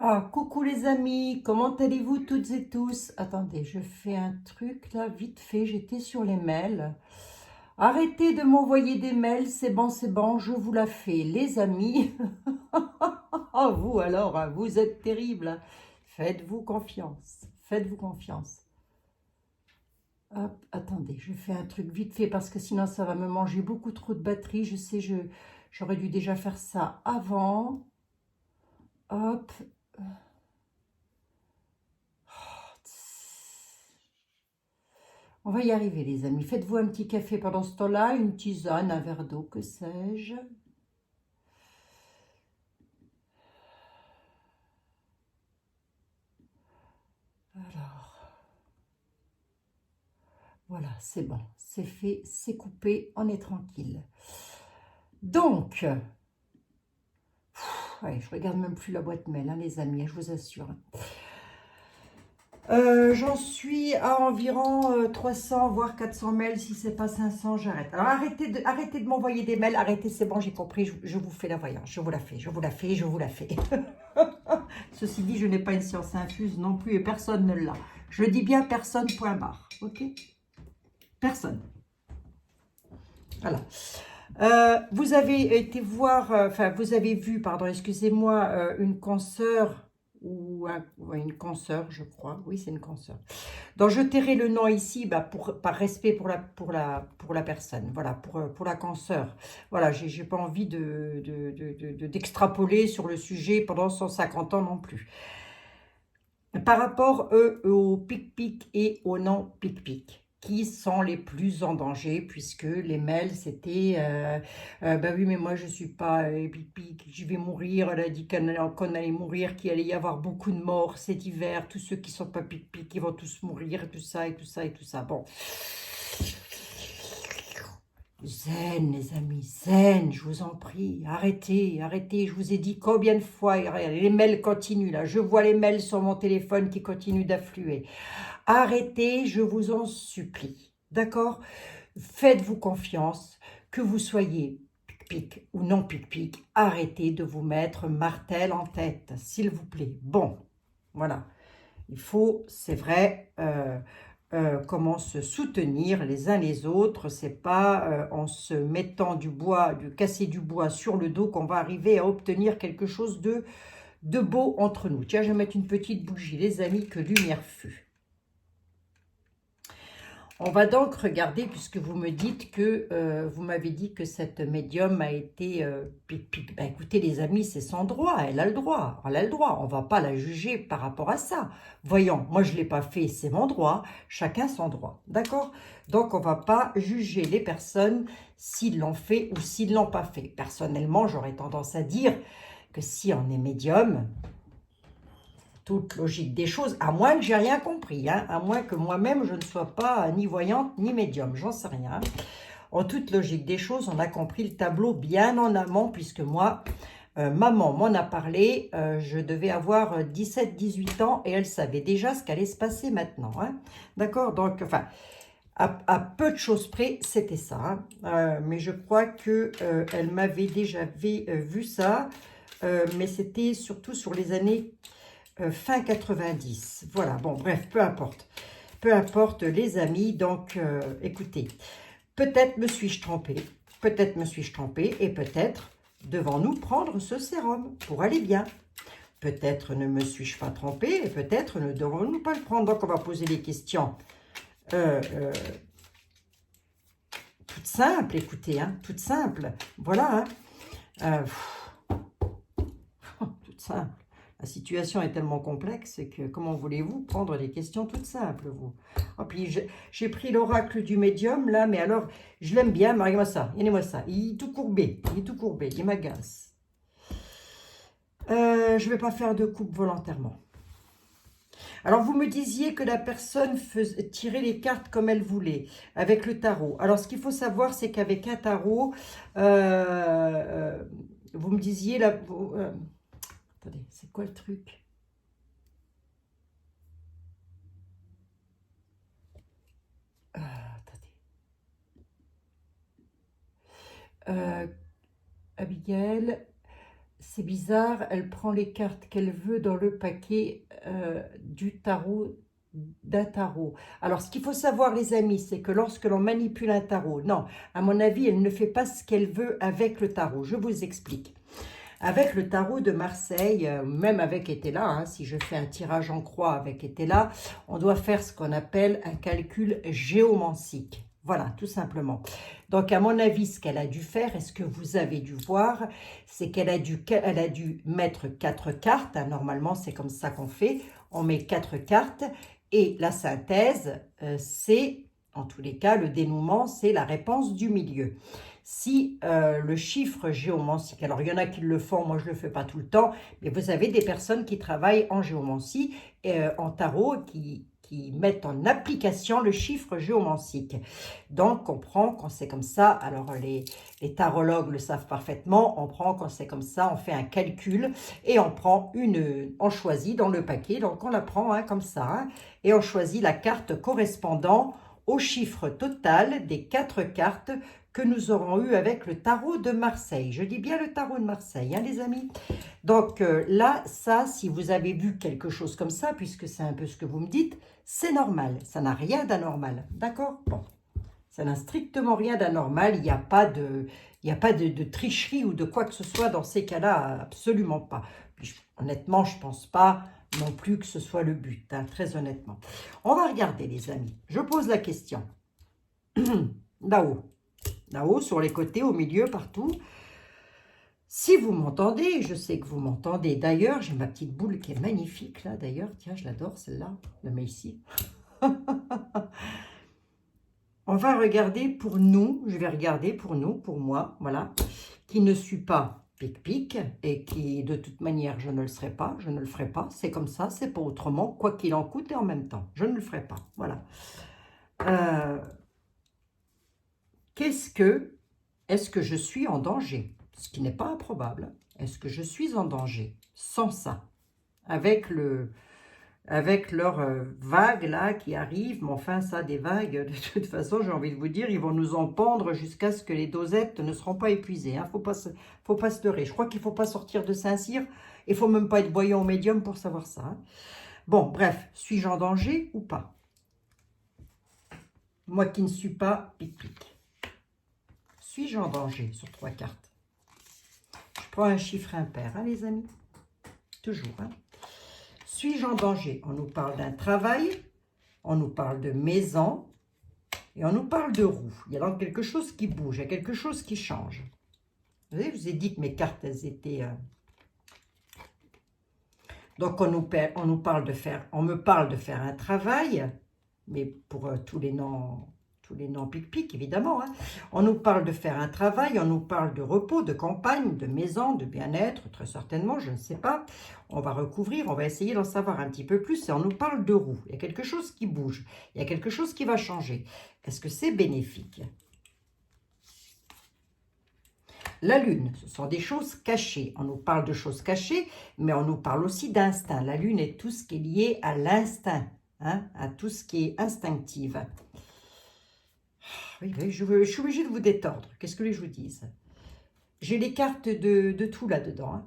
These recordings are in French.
Ah, coucou les amis, comment allez-vous toutes et tous? Attendez, je fais un truc là, vite fait, j'étais sur les mails. Arrêtez de m'envoyer des mails, c'est bon, je vous la fais. Les amis, oh vous alors, hein, vous êtes terribles, hein. Faites-vous confiance, faites-vous confiance. Hop, attendez, je fais un truc vite fait parce que sinon ça va me manger beaucoup trop de batterie. Je sais, j'aurais dû déjà faire ça avant. Hop. On va y arriver, les amis. Faites-vous un petit café pendant ce temps-là, une tisane, un verre d'eau, que sais-je. Alors, voilà, c'est bon. C'est fait, c'est coupé, on est tranquille. Donc, ouais, je regarde même plus la boîte mail, hein, les amis, je vous assure. J'en suis à environ 300 voire 400 mails. Si c'est pas 500, j'arrête. Alors arrêtez de m'envoyer des mails. Arrêtez, c'est bon, j'ai compris. Je vous fais la voyance. Je vous la fais, je vous la fais, je vous la fais. Ceci dit, je n'ai pas une science infuse non plus et personne ne l'a. Je dis bien personne, point barre. Ok? Personne. Voilà. Vous avez été voir, enfin, vous avez vu, pardon, excusez-moi, une consoeur ou ouais, une consoeur, je crois. Oui, c'est une consoeur. Donc, je tairai le nom ici bah, par respect pour la personne, voilà, pour la consoeur. Voilà, j'ai pas envie d'extrapoler sur le sujet pendant 150 ans non plus. Par rapport, eux, au pic-pic et au non-pic-pic, qui sont les plus en danger, puisque les mails, c'était bah oui, mais moi, je suis pas pic-pic, je vais mourir. Elle a dit qu'on allait mourir, qu'il allait y avoir beaucoup de morts cet hiver. Tous ceux qui sont pas pic-pic, ils vont tous mourir, tout ça, et tout ça, et tout ça. Bon. Zen, les amis, zen, je vous en prie, arrêtez, arrêtez, je vous ai dit combien de fois, les mails continuent là, je vois les mails sur mon téléphone qui continuent d'affluer. Arrêtez, je vous en supplie, d'accord? Faites-vous confiance, que vous soyez pic-pic ou non pic-pic, arrêtez de vous mettre martel en tête, s'il vous plaît. Bon, voilà. Il faut, c'est vrai, comment se soutenir les uns les autres. C'est pas en se mettant du bois, casser du bois sur le dos qu'on va arriver à obtenir quelque chose de beau entre nous. Tiens, je vais mettre une petite bougie, les amis, que lumière fut. On va donc regarder, puisque vous me dites que, vous m'avez dit que cette médium a été pic-pic. Ben, écoutez les amis, c'est son droit, elle a le droit, elle a le droit. On ne va pas la juger par rapport à ça. Voyons, moi je ne l'ai pas fait, c'est mon droit, chacun son droit, d'accord? Donc on ne va pas juger les personnes s'ils l'ont fait ou s'ils ne l'ont pas fait. Personnellement, j'aurais tendance à dire que si on est médium, toute logique des choses, à moins que j'ai rien compris, hein, à moins que moi-même je ne sois pas ni voyante ni médium, j'en sais rien. En toute logique des choses, on a compris le tableau bien en amont, puisque moi, maman m'en a parlé, je devais avoir 17-18 ans et elle savait déjà ce qu'allait se passer maintenant. Hein. D'accord? Donc, enfin, à peu de choses près, c'était ça. Hein. Mais je crois qu'elle m'avait déjà vu ça, mais c'était surtout sur les années fin 90. Voilà, bon, bref, peu importe. Peu importe, les amis. Donc, écoutez, peut-être me suis-je trompée, peut-être me suis-je trompée, et peut-être devons-nous prendre ce sérum pour aller bien. Peut-être ne me suis-je pas trompée, et peut-être ne devons-nous pas le prendre. Donc, on va poser des questions euh, euh, toutes simples, écoutez, hein, toutes simples. Voilà, hein. Toutes simples. La situation est tellement complexe que comment voulez-vous prendre des questions toutes simples, vous? Oh, puis j'ai pris l'oracle du médium, là, mais alors, je l'aime bien, mais regardez-moi ça, regardez-moi ça. Il est tout courbé, il est tout courbé, il m'agace. Je ne vais pas faire de coupe volontairement. Alors, vous me disiez que la personne tirait les cartes comme elle voulait, avec le tarot. Alors, ce qu'il faut savoir, c'est qu'avec un tarot, vous me disiez, là, attendez, c'est quoi le truc? Attendez. Abigail, c'est bizarre, elle prend les cartes qu'elle veut dans le paquet du tarot, d'un tarot. Alors, ce qu'il faut savoir, les amis, c'est que lorsque l'on manipule un tarot, non, à mon avis, elle ne fait pas ce qu'elle veut avec le tarot. Je vous explique. Avec le tarot de Marseille, même avec Etela, hein, si je fais un tirage en croix avec Etela, on doit faire ce qu'on appelle un calcul géomancique. Voilà, tout simplement. Donc, à mon avis, ce qu'elle a dû faire, et ce que vous avez dû voir, c'est qu'elle a dû mettre 4 cartes. Hein, normalement, c'est comme ça qu'on fait. On met 4 cartes et la synthèse, c'est, en tous les cas, le dénouement, c'est la réponse du milieu. Si le chiffre géomancie, alors il y en a qui le font, moi je ne le fais pas tout le temps, mais vous avez des personnes qui travaillent en géomancie, en tarot, qui mettent en application le chiffre géomancique. Donc on prend quand c'est comme ça, alors les tarologues le savent parfaitement, on prend quand c'est comme ça, on fait un calcul et on prend on choisit dans le paquet, donc on la prend hein, comme ça, hein, et on choisit la carte correspondant au chiffre total des 4 cartes que nous aurons eu avec le tarot de Marseille. Je dis bien le tarot de Marseille, hein, les amis. Donc là, ça, si vous avez vu quelque chose comme ça, puisque c'est un peu ce que vous me dites, c'est normal. Ça n'a rien d'anormal. D'accord? Bon. Ça n'a strictement rien d'anormal. Il n'y a pas de tricherie ou de quoi que ce soit dans ces cas-là. Absolument pas. Puis, honnêtement, je ne pense pas non plus que ce soit le but. Hein, très honnêtement. On va regarder, les amis. Je pose la question. Là-haut. Là-haut, sur les côtés, au milieu, partout. Si vous m'entendez, je sais que vous m'entendez. D'ailleurs, j'ai ma petite boule qui est magnifique, là, d'ailleurs. Tiens, je l'adore, celle-là. Je la mets ici. On va regarder pour nous. Je vais regarder pour nous, pour moi, voilà. Qui ne suis pas pic-pic et qui, de toute manière, je ne le serai pas. Je ne le ferai pas. C'est comme ça, c'est pas autrement. Quoi qu'il en coûte et en même temps. Je ne le ferai pas. Voilà. Est-ce que je suis en danger? Ce qui n'est pas improbable. Est-ce que je suis en danger sans ça? Avec leur vague là qui arrive, mais enfin ça, des vagues, de toute façon, j'ai envie de vous dire, ils vont nous en pendre jusqu'à ce que les dosettes ne seront pas épuisées. Hein. Faut pas se leurrer. Je crois qu'il ne faut pas sortir de Saint-Cyr. Il ne faut même pas être voyant au médium pour savoir ça. Hein. Bon, bref, suis-je en danger ou pas? Moi qui ne suis pas pic-pic. Suis-je en danger sur 3 cartes? Je prends un chiffre impair, hein, les amis? Toujours, hein? Suis-je en danger? On nous parle d'un travail, on nous parle de maison, et on nous parle de roue. Il y a donc quelque chose qui bouge, il y a quelque chose qui change. Vous voyez, je vous ai dit que mes cartes, elles étaient... Donc, on me parle de faire un travail, mais pour tous les noms pic-pic, évidemment. Hein. On nous parle de faire un travail, on nous parle de repos, de campagne, de maison, de bien-être, très certainement, je ne sais pas. On va recouvrir, on va essayer d'en savoir un petit peu plus, et on nous parle de roue. Il y a quelque chose qui bouge, il y a quelque chose qui va changer. Est-ce que c'est bénéfique? La lune, ce sont des choses cachées. On nous parle de choses cachées, mais on nous parle aussi d'instinct. La lune est tout ce qui est lié à l'instinct, hein, à tout ce qui est instinctif. Oui, je suis obligée de vous détendre. Qu'est-ce que je vous dise? J'ai les cartes de tout là-dedans. Hein.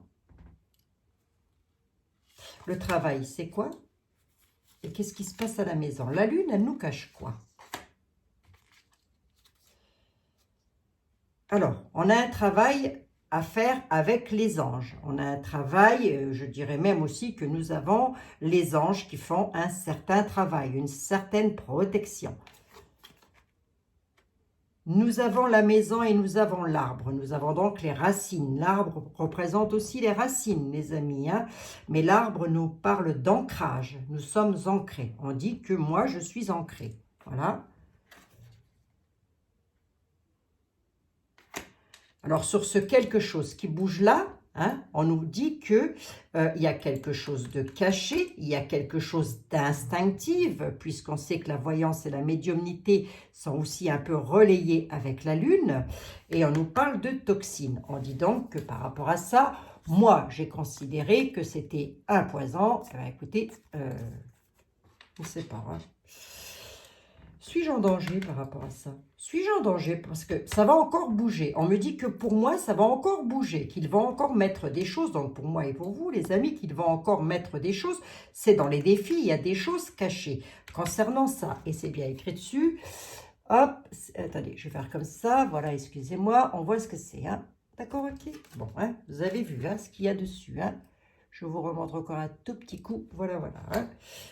Le travail, c'est quoi? Et qu'est-ce qui se passe à la maison? La lune, elle nous cache quoi? Alors, on a un travail à faire avec les anges. On a un travail, je dirais même aussi que nous avons les anges qui font un certain travail, une certaine protection. Nous avons la maison et nous avons l'arbre. Nous avons donc les racines. L'arbre représente aussi les racines, les amis. Hein? Mais l'arbre nous parle d'ancrage. Nous sommes ancrés. On dit que moi, je suis ancré. Voilà. Alors, sur ce quelque chose qui bouge là, hein, on nous dit qu'il y a quelque chose de caché, il y a quelque chose d'instinctif, puisqu'on sait que la voyance et la médiumnité sont aussi un peu relayées avec la lune, et on nous parle de toxines. On dit donc que par rapport à ça, moi, j'ai considéré que c'était un poison. Eh bien, écoutez, je ne sais pas, hein. Suis-je en danger par rapport à ça? Suis-je en danger? Parce que ça va encore bouger. On me dit que pour moi, ça va encore bouger, qu'il va encore mettre des choses, donc pour moi et pour vous, les amis, qu'il va encore mettre des choses. C'est dans les défis, il y a des choses cachées concernant ça. Et c'est bien écrit dessus. Hop, attendez, je vais faire comme ça. Voilà, excusez-moi, on voit ce que c'est. Hein. D'accord, ok. Bon, hein, vous avez vu hein, ce qu'il y a dessus. Hein. Je vous remontre encore un tout petit coup. Voilà, voilà. Hein.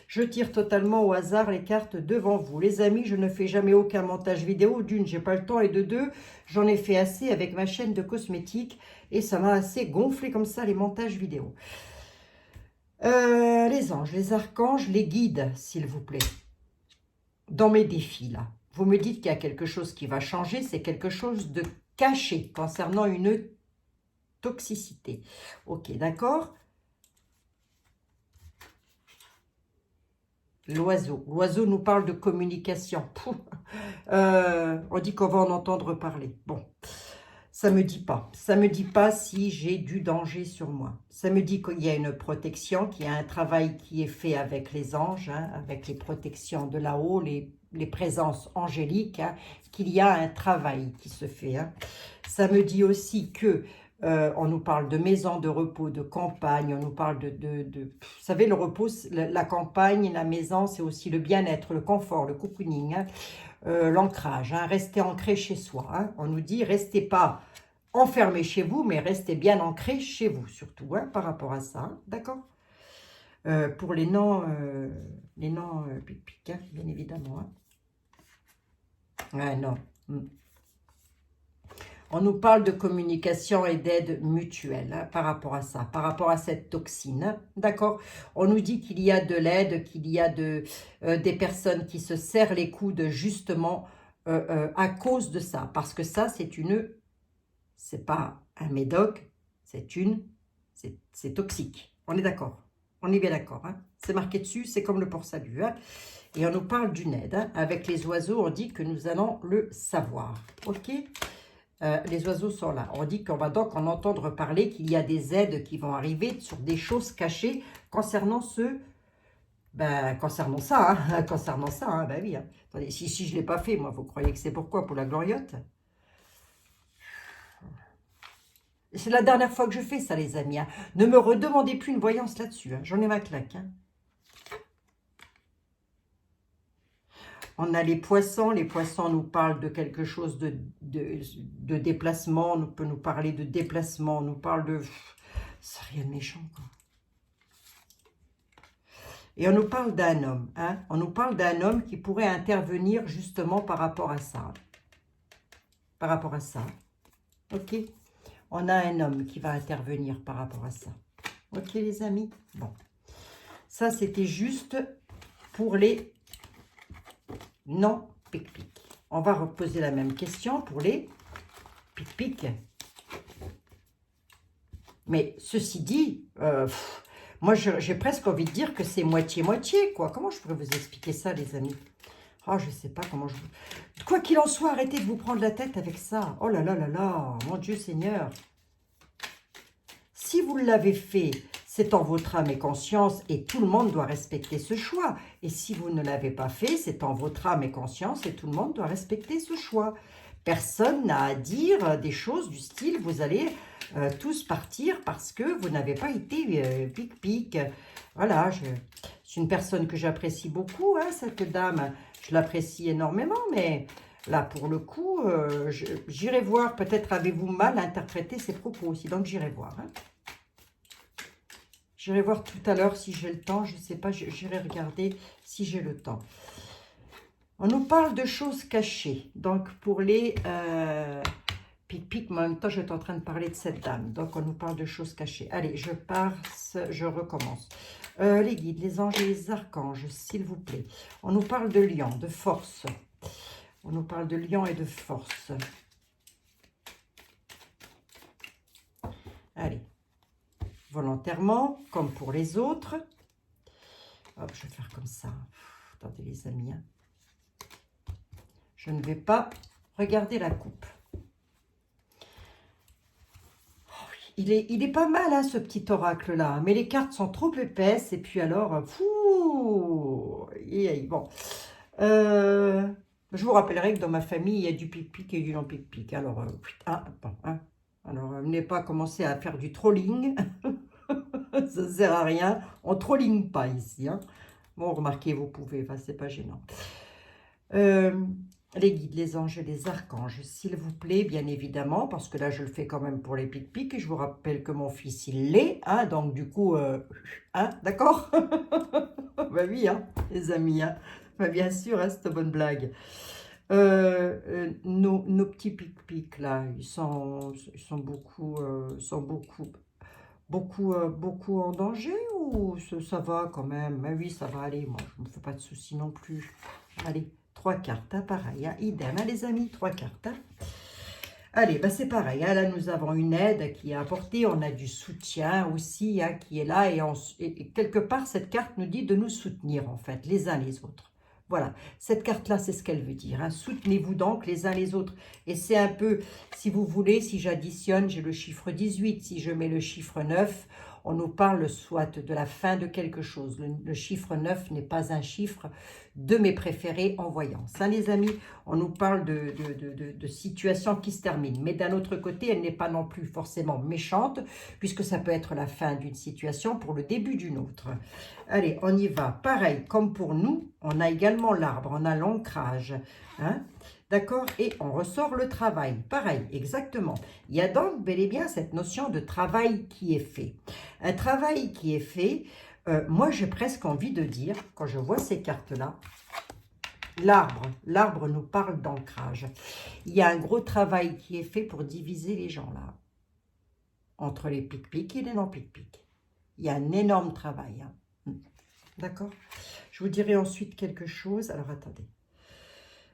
Je tire totalement au hasard les cartes devant vous. Les amis, je ne fais jamais aucun montage vidéo. D'une, j'ai pas le temps. Et de deux, j'en ai fait assez avec ma chaîne de cosmétiques. Et ça m'a assez gonflé comme ça, les montages vidéo. Les anges, les archanges, les guides, s'il vous plaît. Dans mes défis, là. Vous me dites qu'il y a quelque chose qui va changer. C'est quelque chose de caché concernant une toxicité. Ok, d'accord. L'oiseau. L'oiseau nous parle de communication. On dit qu'on va en entendre parler. Bon, ça me dit pas. Ça me dit pas si j'ai du danger sur moi. Ça me dit qu'il y a une protection, qu'il y a un travail qui est fait avec les anges, hein, avec les protections de là-haut, les présences angéliques, hein, qu'il y a un travail qui se fait. Hein. Ça me dit aussi que on nous parle de maison de repos, de campagne, on nous parle vous savez, le repos, la campagne, la maison, c'est aussi le bien-être, le confort, le cocooning, hein, l'ancrage, hein, rester ancré chez soi. Hein. On nous dit, restez pas enfermé chez vous, mais restez bien ancré chez vous, surtout, hein, par rapport à ça, hein, d'accord pour les noms pic-pic, hein, bien évidemment. Hein. Ouais, non. On nous parle de communication et d'aide mutuelle hein, par rapport à ça, par rapport à cette toxine. Hein, d'accord? On nous dit qu'il y a de l'aide, qu'il y a des personnes qui se serrent les coudes justement à cause de ça. Parce que ça, c'est pas un médoc, c'est toxique. On est d'accord? On est bien d'accord. Hein? C'est marqué dessus, c'est comme le port-salut. Hein? Et on nous parle d'une aide. Hein? Avec les oiseaux, on dit que nous allons le savoir. Ok? Les oiseaux sont là. On dit qu'on va donc en entendre parler, qu'il y a des aides qui vont arriver sur des choses cachées concernant concernant ça, hein, concernant ça, hein, ben oui. Hein. Attendez, si je ne l'ai pas fait, moi, vous croyez que c'est pourquoi? Pour la gloriote? C'est la dernière fois que je fais ça, les amis. Hein. Ne me redemandez plus une voyance là-dessus. Hein. J'en ai ma claque. Hein. On a les poissons nous parlent de quelque chose de déplacement, on peut nous parler de déplacement, on nous parle de... C'est rien de méchant, quoi. Et on nous parle d'un homme, hein, on nous parle d'un homme qui pourrait intervenir justement par rapport à ça. Par rapport à ça, ok. On a un homme qui va intervenir par rapport à ça. Ok, les amis. Bon, ça c'était juste pour les... Non, pic-pic. On va reposer la même question pour les pic-pic. Mais ceci dit, moi j'ai presque envie de dire que c'est moitié-moitié, quoi. Comment je pourrais vous expliquer ça, les amis? Oh, je sais pas comment je... Quoi qu'il en soit, arrêtez de vous prendre la tête avec ça. Oh là là là là, mon Dieu Seigneur. Si vous l'avez fait, c'est en votre âme et conscience et tout le monde doit respecter ce choix. Et si vous ne l'avez pas fait, c'est en votre âme et conscience et tout le monde doit respecter ce choix. Personne n'a à dire des choses du style « vous allez tous partir parce que vous n'avez pas été pic-pic ». Voilà, c'est une personne que j'apprécie beaucoup, hein, cette dame. Je l'apprécie énormément, mais là, pour le coup, j'irai voir. Peut-être avez-vous mal interprété ses propos aussi, donc j'irai voir. Hein. J'irai voir tout à l'heure si j'ai le temps. Je ne sais pas, j'irai regarder si j'ai le temps. On nous parle de choses cachées. Donc, pour les pic-pic, mais en même temps, je suis en train de parler de cette dame. Donc, on nous parle de choses cachées. Allez, je passe, je recommence. Les guides, les anges et les archanges, s'il vous plaît. On nous parle de lion, de force. On nous parle de lion et de force. Allez. Volontairement, comme pour les autres. Hop, je vais faire comme ça. Attendez les amis. Hein. Je ne vais pas regarder la coupe. Oh, il est pas mal, hein, ce petit oracle-là. Mais les cartes sont trop épaisses. Et puis alors, fou, bon. Euh, je vous rappellerai que dans ma famille, il y a du pic-pic et du non-pic-pic. Alors, bon, hein. Alors, venez pas commencer à faire du trolling. Ça ne sert à rien. On ne trolling pas ici, hein. Bon, remarquez, vous pouvez, enfin, c'est pas gênant. Euh, les guides, les anges et les archanges, s'il vous plaît, bien évidemment, parce que là, je le fais quand même pour les pic-pics, et je vous rappelle que mon fils, il l'est, hein, donc du coup, hein, d'accord. Ben oui, hein, les amis, hein. Ben bien sûr, hein, cette bonne blague. Nos petits pic-pics, là, ils sont beaucoup en danger ou ça va quand même? Mais oui, ça va aller, moi, je ne me fais pas de soucis non plus. Allez, 3 cartes, hein, pareil, hein, idem, hein, les amis, 3 cartes. Hein. Allez, bah c'est pareil, hein, là nous avons une aide qui est apportée, on a du soutien aussi hein, qui est là et quelque part cette carte nous dit de nous soutenir en fait, les uns les autres. Voilà, cette carte-là, c'est ce qu'elle veut dire. Hein. Soutenez-vous donc les uns les autres. Et c'est un peu, si vous voulez, si j'additionne, j'ai le chiffre 18. Si je mets le chiffre 9, on nous parle soit de la fin de quelque chose. Le chiffre 9 n'est pas un chiffre de mes préférés en voyance. Hein, les amis, on nous parle de situations qui se terminent. Mais d'un autre côté, elle n'est pas non plus forcément méchante, puisque ça peut être la fin d'une situation pour le début d'une autre. Allez, on y va. Pareil, comme pour nous, on a également l'arbre, on a l'ancrage. Hein? D'accord? Et on ressort le travail. Pareil, exactement. Il y a donc bel et bien cette notion de travail qui est fait. Un travail qui est fait, moi j'ai presque envie de dire, quand je vois ces cartes-là, l'arbre nous parle d'ancrage. Il y a un gros travail qui est fait pour diviser les gens là, entre les pic-pic et les non-pic-pic. Il y a un énorme travail. Hein. D'accord? Je vous dirai ensuite quelque chose. Alors, attendez.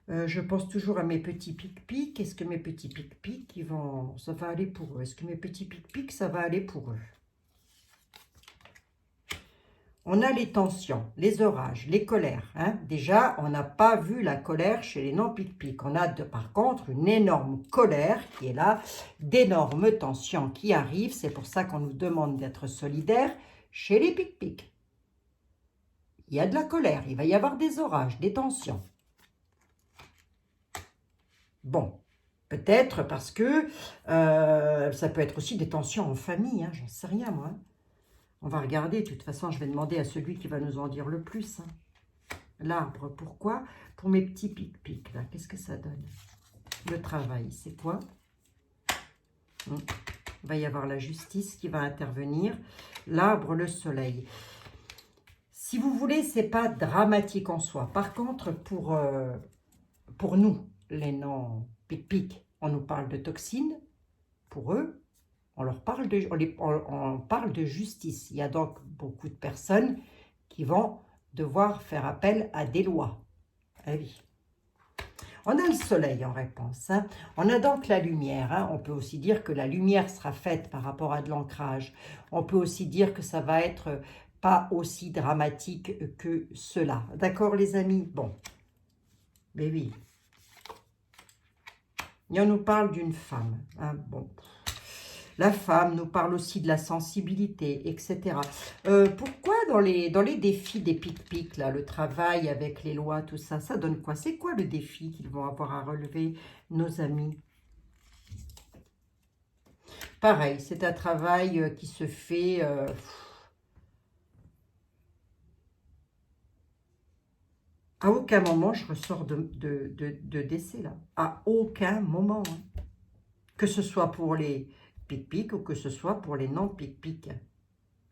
Je pense toujours à mes petits pic-pic. Est-ce que mes petits pic-pic, ça va aller pour eux? Est-ce que mes petits pic-pic, ça va aller pour eux? On a les tensions, les orages, les colères. Hein. Déjà, on n'a pas vu la colère chez les non-pic-pic. On a par contre une énorme colère qui est là, d'énormes tensions qui arrivent. C'est pour ça qu'on nous demande d'être solidaires chez les pic-pic. Il y a de la colère, il va y avoir des orages, des tensions. Bon, peut-être parce que ça peut être aussi des tensions en famille, hein, j'en sais rien moi. Hein. On va regarder, de toute façon, je vais demander à celui qui va nous en dire le plus. Hein. L'arbre, pourquoi? Pour mes petits pic-pic, là, qu'est-ce que ça donne? Le travail, c'est quoi? Il va y avoir la justice qui va intervenir. L'arbre, le soleil. Si vous voulez, c'est pas dramatique en soi. Par contre, pour nous, les non-pic-pic, on nous parle de toxines. Pour eux, on parle de justice. Il y a donc beaucoup de personnes qui vont devoir faire appel à des lois. Ah oui. On a le soleil en réponse. Hein. On a donc la lumière. Hein. On peut aussi dire que la lumière sera faite par rapport à de l'ancrage. On peut aussi dire que ça va être pas aussi dramatique que cela. D'accord les amis? Bon. Mais oui. Et on nous parle d'une femme. Hein. Bon. La femme nous parle aussi de la sensibilité, etc. Pourquoi dans les défis des pic-pic, là, le travail avec les lois, tout ça, ça donne quoi? C'est quoi le défi qu'ils vont avoir à relever, nos amis? Pareil, c'est un travail qui se fait... à aucun moment, je ressors de décès, là. À aucun moment. Hein. Que ce soit pour les pic-pic ou que ce soit pour les non-pic-pic.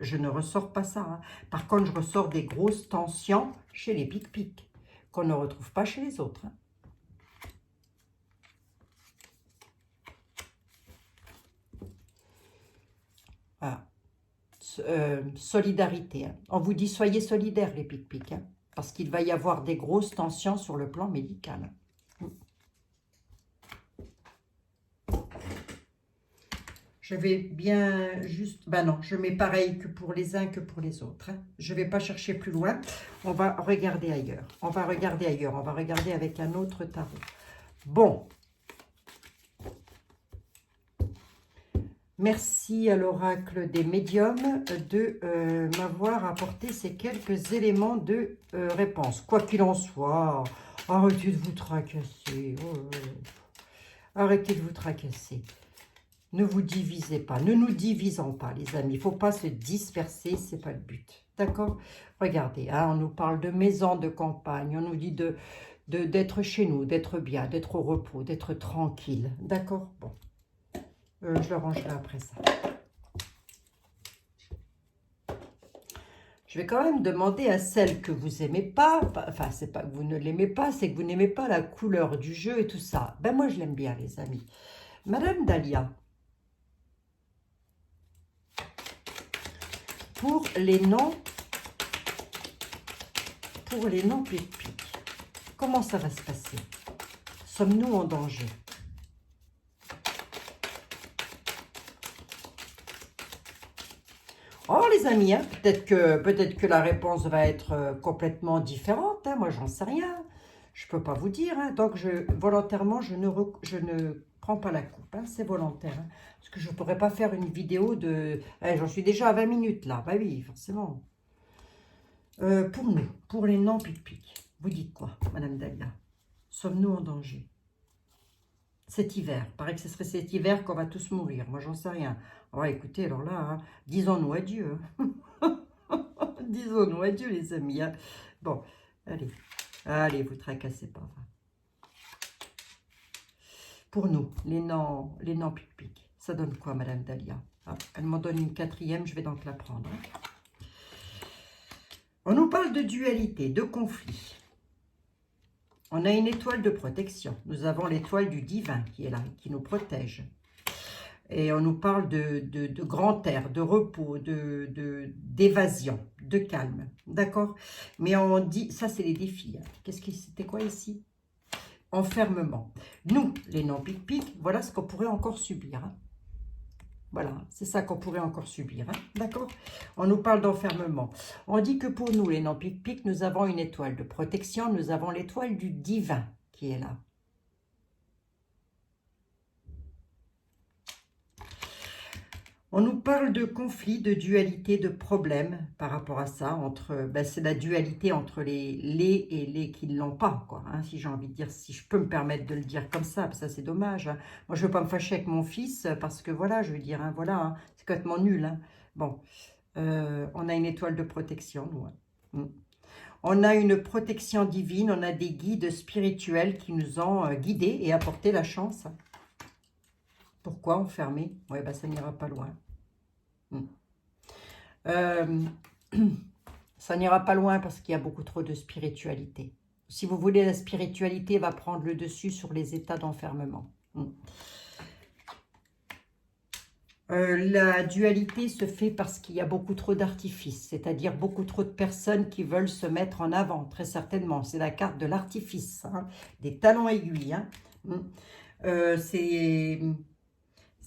Je ne ressors pas ça. Hein. Par contre, je ressors des grosses tensions chez les pic-pic, qu'on ne retrouve pas chez les autres. Hein. Voilà. Solidarité. Hein. On vous dit, soyez solidaires, les pic-pic, hein, parce qu'il va y avoir des grosses tensions sur le plan médical. Je vais bien juste... Ben non, je mets pareil que pour les uns que pour les autres. Hein. Je ne vais pas chercher plus loin. On va regarder ailleurs. On va regarder ailleurs. On va regarder avec un autre tarot. Bon. Merci à l'oracle des médiums de m'avoir apporté ces quelques éléments de réponse. Quoi qu'il en soit, arrêtez de vous tracasser. Arrêtez de vous tracasser. Ne vous divisez pas. Ne nous divisons pas, les amis. Il ne faut pas se disperser, ce n'est pas le but. D'accord? Regardez, hein, on nous parle de maison de campagne. On nous dit d'être chez nous, d'être bien, d'être au repos, d'être tranquille. D'accord? Bon. Je le rangerai après ça. Je vais quand même demander à celle que vous aimez pas, enfin c'est pas que vous ne l'aimez pas, c'est que vous n'aimez pas la couleur du jeu et tout ça. Ben moi je l'aime bien les amis. Madame Dahlia, pour les noms pique-pique, comment ça va se passer? Sommes-nous en danger? Oh les amis, hein, peut-être que la réponse va être complètement différente, hein, moi j'en sais rien, je ne peux pas vous dire, hein, donc volontairement je ne prends pas la coupe, hein, c'est volontaire, hein, parce que je ne pourrais pas faire une vidéo de... j'en suis déjà à 20 minutes là, bah oui, forcément. Pour nous, pour les noms pique-pique, vous dites quoi, Madame Dahlia? Sommes-nous en danger? Cet hiver, paraît que ce serait cet hiver qu'on va tous mourir, moi j'en sais rien. Oh, écoutez, alors là, hein, disons-nous adieu. Disons-nous adieu, les amis. Hein. Bon, allez, vous tracassez pas. Pour nous, les noms pique-pique, ça donne quoi, Madame Dahlia? Ah, elle m'en donne une quatrième, je vais donc la prendre. Hein. On nous parle de dualité, de conflit. On a une étoile de protection. Nous avons l'étoile du divin qui est là, qui nous protège. Et on nous parle de grand air, de repos, d'évasion, de calme. D'accord? Mais on dit, ça c'est les défis. Hein. C'était quoi ici? Enfermement. Nous, les noms pique-pique, voilà ce qu'on pourrait encore subir. Hein. Voilà, c'est ça qu'on pourrait encore subir. Hein. D'accord? On nous parle d'enfermement. On dit que pour nous, les noms pique-pique, nous avons une étoile de protection, nous avons l'étoile du divin qui est là. On nous parle de conflits, de dualité, de problèmes par rapport à ça. C'est la dualité entre les et les qui ne l'ont pas, quoi. Hein, si j'ai envie de dire, si je peux me permettre de le dire comme ça, ça c'est dommage. Hein. Moi, je ne veux pas me fâcher avec mon fils parce que voilà, je veux dire, hein, voilà, hein, c'est complètement nul. Hein. Bon, on a une étoile de protection, nous. Hein. On a une protection divine, on a des guides spirituels qui nous ont guidés et apporté la chance. Pourquoi enfermer? Oui, ça n'ira pas loin. Ça n'ira pas loin parce qu'il y a beaucoup trop de spiritualité. Si vous voulez, la spiritualité va prendre le dessus sur les états d'enfermement. La dualité se fait parce qu'il y a beaucoup trop d'artifices, c'est-à-dire beaucoup trop de personnes qui veulent se mettre en avant, très certainement. C'est la carte de l'artifice, hein, des talons aiguilles. Hein.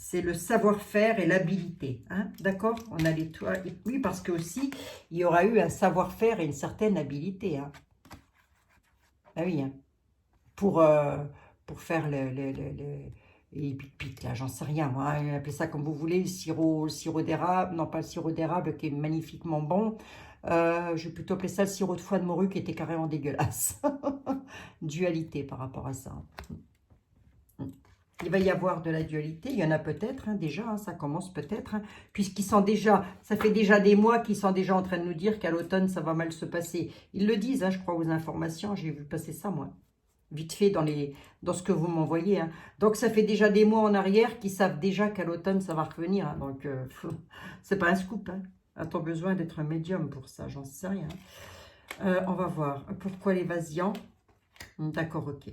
C'est le savoir-faire et l'habilité. Hein, d'accord? On a l'étoile. Oui, parce que aussi, il y aura eu un savoir-faire et une certaine habilité. Hein. Ah oui, hein. Pour faire les pic-pic, là, j'en sais rien, moi, hein, appelez ça comme vous voulez, le sirop d'érable, non pas le sirop d'érable qui est magnifiquement bon, je vais plutôt appeler ça le sirop de foie de morue qui était carrément dégueulasse. Dualité par rapport à ça. Il va y avoir de la dualité, il y en a peut-être hein, déjà, hein, ça commence peut-être, hein, puisqu'ils sont déjà, ça fait déjà des mois qu'ils sont déjà en train de nous dire qu'à l'automne ça va mal se passer. Ils le disent, hein, je crois aux informations, j'ai vu passer ça moi. Vite fait dans ce que vous m'envoyez. Hein. Donc, ça fait déjà des mois en arrière qu'ils savent déjà qu'à l'automne, ça va revenir. Hein. Donc, c'est pas un scoop. Hein. A-t-on besoin d'être un médium pour ça? J'en sais rien. On va voir. Pourquoi l'évasion? D'accord, ok.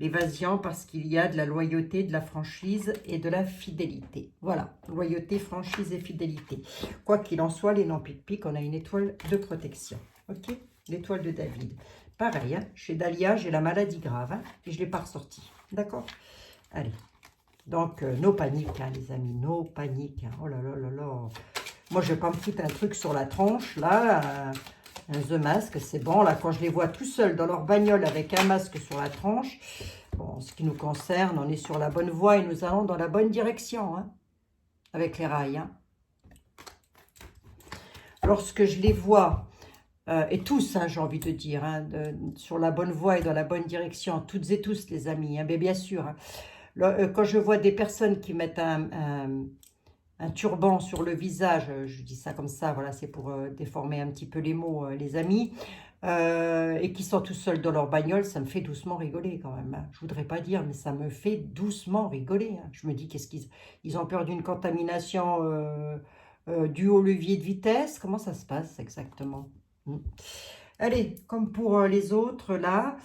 L'évasion parce qu'il y a de la loyauté, de la franchise et de la fidélité. Voilà, loyauté, franchise et fidélité. Quoi qu'il en soit, les noms pic-pic, on a une étoile de protection. Ok? L'étoile de David. Pareil, hein, chez Dahlia, j'ai la maladie grave hein, et je ne l'ai pas ressortie. D'accord? Allez. Donc, nos paniques, hein, les amis, nos paniques. Hein. Oh là là là là. Moi, je ne vais pas me foutre un truc sur la tronche, là. Un The Mask, c'est bon. Là, quand je les vois tout seuls dans leur bagnole avec un masque sur la tronche, bon, en ce qui nous concerne, on est sur la bonne voie et nous allons dans la bonne direction. Hein. avec les rails. Hein. Lorsque je les vois, et tous, hein, j'ai envie de dire, hein, sur la bonne voie et dans la bonne direction, toutes et tous les amis, hein, mais bien sûr, hein, quand je vois des personnes qui mettent un turban sur le visage, je dis ça comme ça, voilà, c'est pour déformer un petit peu les mots, les amis, et qui sont tout seuls dans leur bagnole, ça me fait doucement rigoler quand même. Hein. Je voudrais pas dire, mais ça me fait doucement rigoler. Hein. Je me dis, qu'est-ce qu'ils ont peur d'une contamination due au levier de vitesse? Comment ça se passe exactement? Allez, comme pour les autres, là,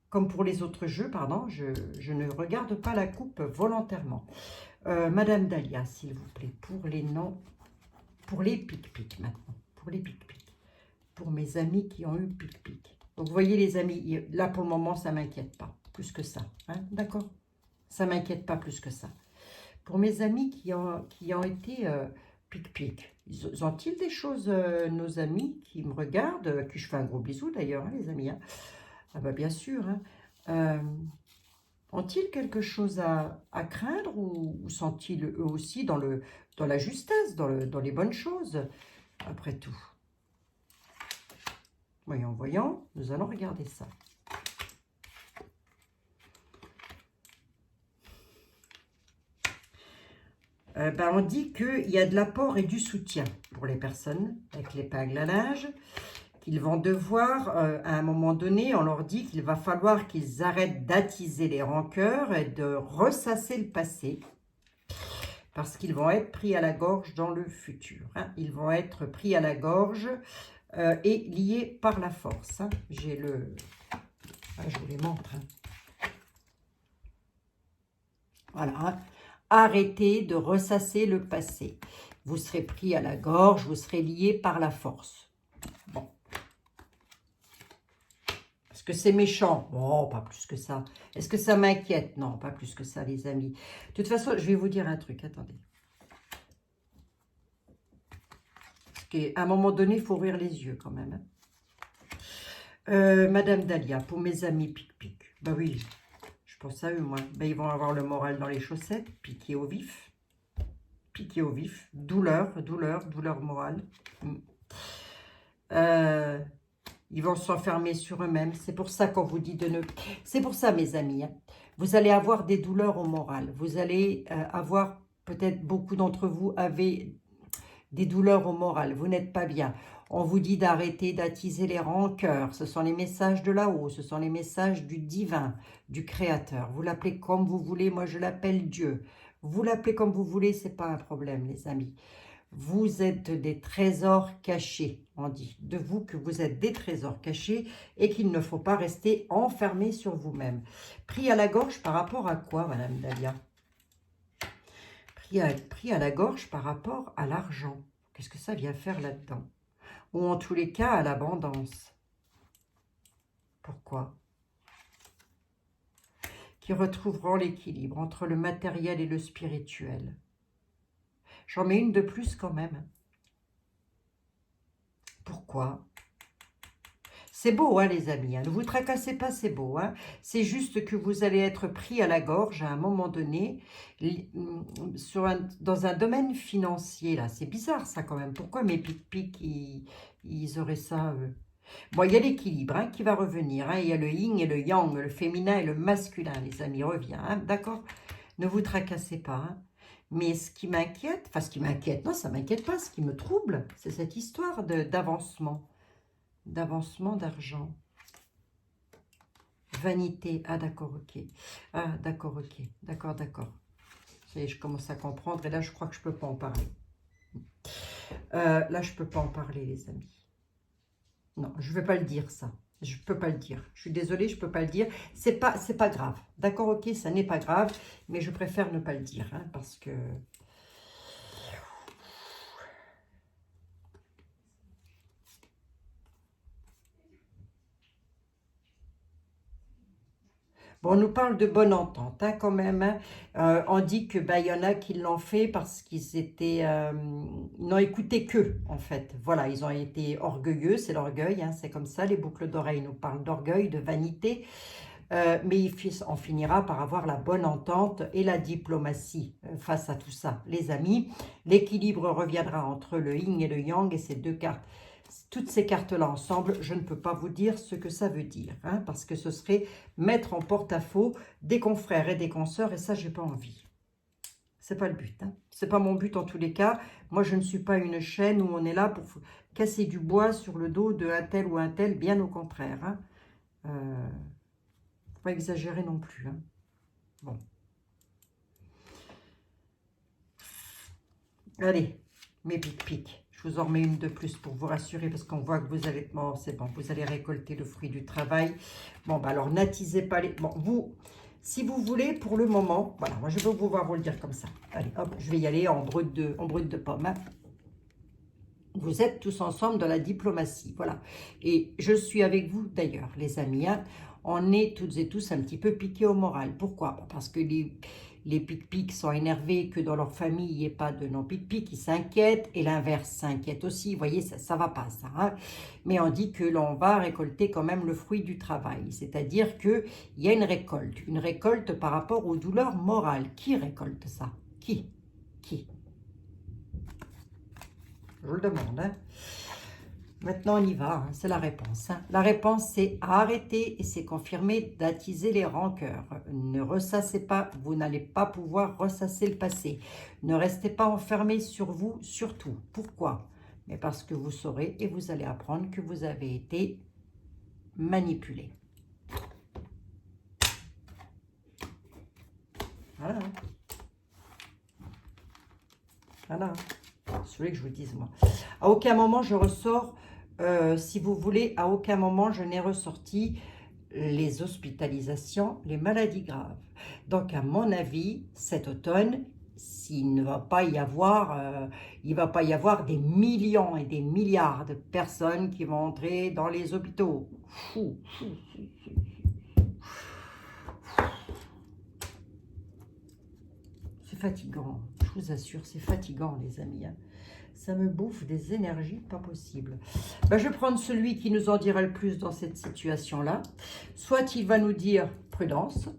comme pour les autres jeux, pardon, je ne regarde pas la coupe volontairement. Madame Dahlia, s'il vous plaît, pour les noms, pour les pic-pic maintenant, pour les pic-pic, pour mes amis qui ont eu pic-pic. Donc, vous voyez les amis, là pour le moment, ça ne m'inquiète pas, plus que ça, hein, d'accord? Ça ne m'inquiète pas plus que ça. Pour mes amis qui ont été pic-pic, ont-ils des choses, nos amis qui me regardent, à qui je fais un gros bisou d'ailleurs, hein, les amis, hein? Ah bah bien sûr, hein. Ont-ils quelque chose à craindre ou sont-ils eux aussi dans la justesse, dans les bonnes choses, après tout? Voyons, voyons, nous allons regarder ça. On dit qu'il y a de l'apport et du soutien pour les personnes avec l'épingle à linge, qu'ils vont devoir, à un moment donné, on leur dit qu'il va falloir qu'ils arrêtent d'attiser les rancœurs et de ressasser le passé, parce qu'ils vont être pris à la gorge dans le futur. Hein. Ils vont être pris à la gorge et liés par la force. Hein. J'ai le... Ah, je vous les montre. Hein. Voilà. Hein. Arrêtez de ressasser le passé. Vous serez pris à la gorge, vous serez liés par la force. Bon. Est-ce que c'est méchant? Bon, pas plus que ça. Est-ce que ça m'inquiète? Non, pas plus que ça, les amis. De toute façon, je vais vous dire un truc. Attendez. Parce qu'à un moment donné, il faut ouvrir les yeux quand même. Hein. Madame Dahlia, pour mes amis pic-pic. Bah oui, je pense à eux, moi. Ben, ils vont avoir le moral dans les chaussettes, piqué au vif. Piqué au vif. Douleur, douleur, douleur morale. Ils vont s'enfermer sur eux-mêmes. C'est pour ça qu'on vous dit de ne... C'est pour ça, mes amis. Hein. Vous allez avoir des douleurs au moral. Vous allez avoir, peut-être beaucoup d'entre vous avaient des douleurs au moral. Vous n'êtes pas bien. On vous dit d'arrêter d'attiser les rancœurs. Ce sont les messages de là-haut. Ce sont les messages du divin, du créateur. Vous l'appelez comme vous voulez. Moi, je l'appelle Dieu. Vous l'appelez comme vous voulez. Ce n'est pas un problème, les amis. Vous êtes des trésors cachés. On dit de vous que vous êtes des trésors cachés et qu'il ne faut pas rester enfermé sur vous-même. Pris à la gorge par rapport à quoi, Madame Dahlia? Pris à la gorge par rapport à l'argent. Qu'est-ce que ça vient faire là-dedans? Ou en tous les cas, à l'abondance. Pourquoi? Qui retrouveront l'équilibre entre le matériel et le spirituel. J'en mets une de plus quand même. Pourquoi? C'est beau, hein, les amis. Hein. Ne vous tracassez pas, c'est beau. Hein. C'est juste que vous allez être pris à la gorge à un moment donné dans un domaine financier. Là, c'est bizarre ça quand même. Pourquoi mes pic-pic, ils auraient ça Bon, il y a l'équilibre hein, qui va revenir. Hein. Il y a le yin et le yang, le féminin et le masculin, les amis, revient. Hein. D'accord? Ne vous tracassez pas. Hein. Mais ce qui m'inquiète, enfin ce qui m'inquiète, non, ça ne m'inquiète pas. Ce qui me trouble, c'est cette histoire d'avancement. D'avancement d'argent. Vanité. Ah, d'accord, ok. Ah, d'accord, ok. D'accord, d'accord. Ça y est, je commence à comprendre. Et là, je crois que je ne peux pas en parler. Là, je ne peux pas en parler, les amis. Non, je ne vais pas le dire, ça. Je ne peux pas le dire. Je suis désolée, je ne peux pas le dire. C'est pas grave. D'accord, ok, ça n'est pas grave. Mais je préfère ne pas le dire. Hein, parce que... Bon, on nous parle de bonne entente, hein, quand même. Hein. On dit que y en a qui l'ont fait parce qu'ils étaient, ils n'ont écouté qu'eux, en fait. Voilà, ils ont été orgueilleux, c'est l'orgueil, hein, c'est comme ça. Les boucles d'oreilles nous parlent d'orgueil, de vanité. mais on finira par avoir la bonne entente et la diplomatie face à tout ça. Les amis, l'équilibre reviendra entre le yin et le yang et ces deux cartes. Toutes ces cartes-là ensemble, je ne peux pas vous dire ce que ça veut dire, hein, parce que ce serait mettre en porte-à-faux des confrères et des consoeurs, et ça, j'ai pas envie. C'est pas le but, hein. C'est pas mon but en tous les cas. Moi, je ne suis pas une chaîne où on est là pour casser du bois sur le dos d'un tel ou un tel, bien au contraire, hein. Faut pas exagérer non plus, hein. Bon. Allez, mes pic-pic. Je vous en remets une de plus pour vous rassurer parce qu'on voit que vous allez... Bon, c'est bon, vous allez récolter le fruit du travail. Bon, bah alors, n'attisez pas les... Bon, vous, si vous voulez, pour le moment... Voilà, moi, je vais pouvoir vous le dire comme ça. Allez, hop, je vais y aller en brut de pomme, hein. Vous êtes tous ensemble dans la diplomatie, voilà. Et je suis avec vous d'ailleurs, les amis, hein. On est toutes et tous un petit peu piqués au moral. Pourquoi? Parce que les pic-pics sont énervés que dans leur famille, il n'y ait pas de non-pic-pic, ils s'inquiètent, et l'inverse s'inquiète aussi. Vous voyez, ça ne va pas, ça, hein. Mais on dit que l'on va récolter quand même le fruit du travail. C'est-à-dire qu'il y a une récolte par rapport aux douleurs morales. Qui récolte ça? Qui? Je vous le demande, hein. Maintenant, on y va, hein. C'est la réponse, hein. La réponse, c'est arrêter, et c'est confirmé, d'attiser les rancœurs. Ne ressassez pas, vous n'allez pas pouvoir ressasser le passé. Ne restez pas enfermés sur vous, surtout. Pourquoi? Mais parce que vous saurez et vous allez apprendre que vous avez été manipulé. Voilà. Voilà. Celui que je vous dise, moi. À aucun moment, je ressors, si vous voulez, à aucun moment, je n'ai ressorti les hospitalisations, les maladies graves. Donc, à mon avis, cet automne, s'il ne va pas y avoir, il va pas y avoir des millions et des milliards de personnes qui vont entrer dans les hôpitaux. C'est fatigant, je vous assure, c'est fatigant, les amis, hein. Ça me bouffe des énergies pas possible. Ben, je vais prendre celui qui nous en dira le plus dans cette situation-là. Soit il va nous dire prudence.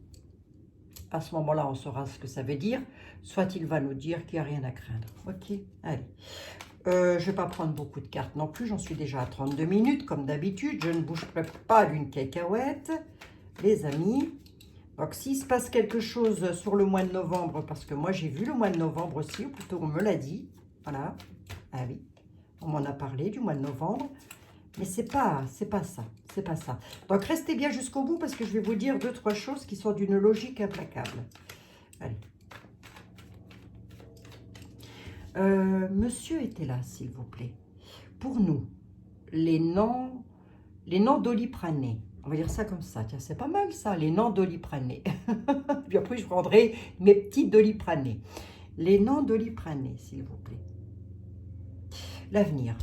À ce moment-là, on saura ce que ça veut dire. Soit il va nous dire qu'il n'y a rien à craindre. Ok, allez. Je ne vais pas prendre beaucoup de cartes non plus. J'en suis déjà à 32 minutes, comme d'habitude. Je ne bougerai pas d'une cacahuète, les amis. Donc, s'il se passe quelque chose sur le mois de novembre, parce que moi, j'ai vu le mois de novembre aussi, ou plutôt on me l'a dit. Voilà. Ah oui, on m'en a parlé du mois de novembre, mais c'est pas ça, c'est pas ça. Donc restez bien jusqu'au bout parce que je vais vous dire 2-3 choses qui sont d'une logique implacable. Allez. Monsieur était là, s'il vous plaît. Pour nous, les noms doliprane. On va dire ça comme ça. Tiens, c'est pas mal ça, les noms doliprane. Puis après, je prendrai mes petits doliprane. Les noms doliprane, s'il vous plaît. L'avenir.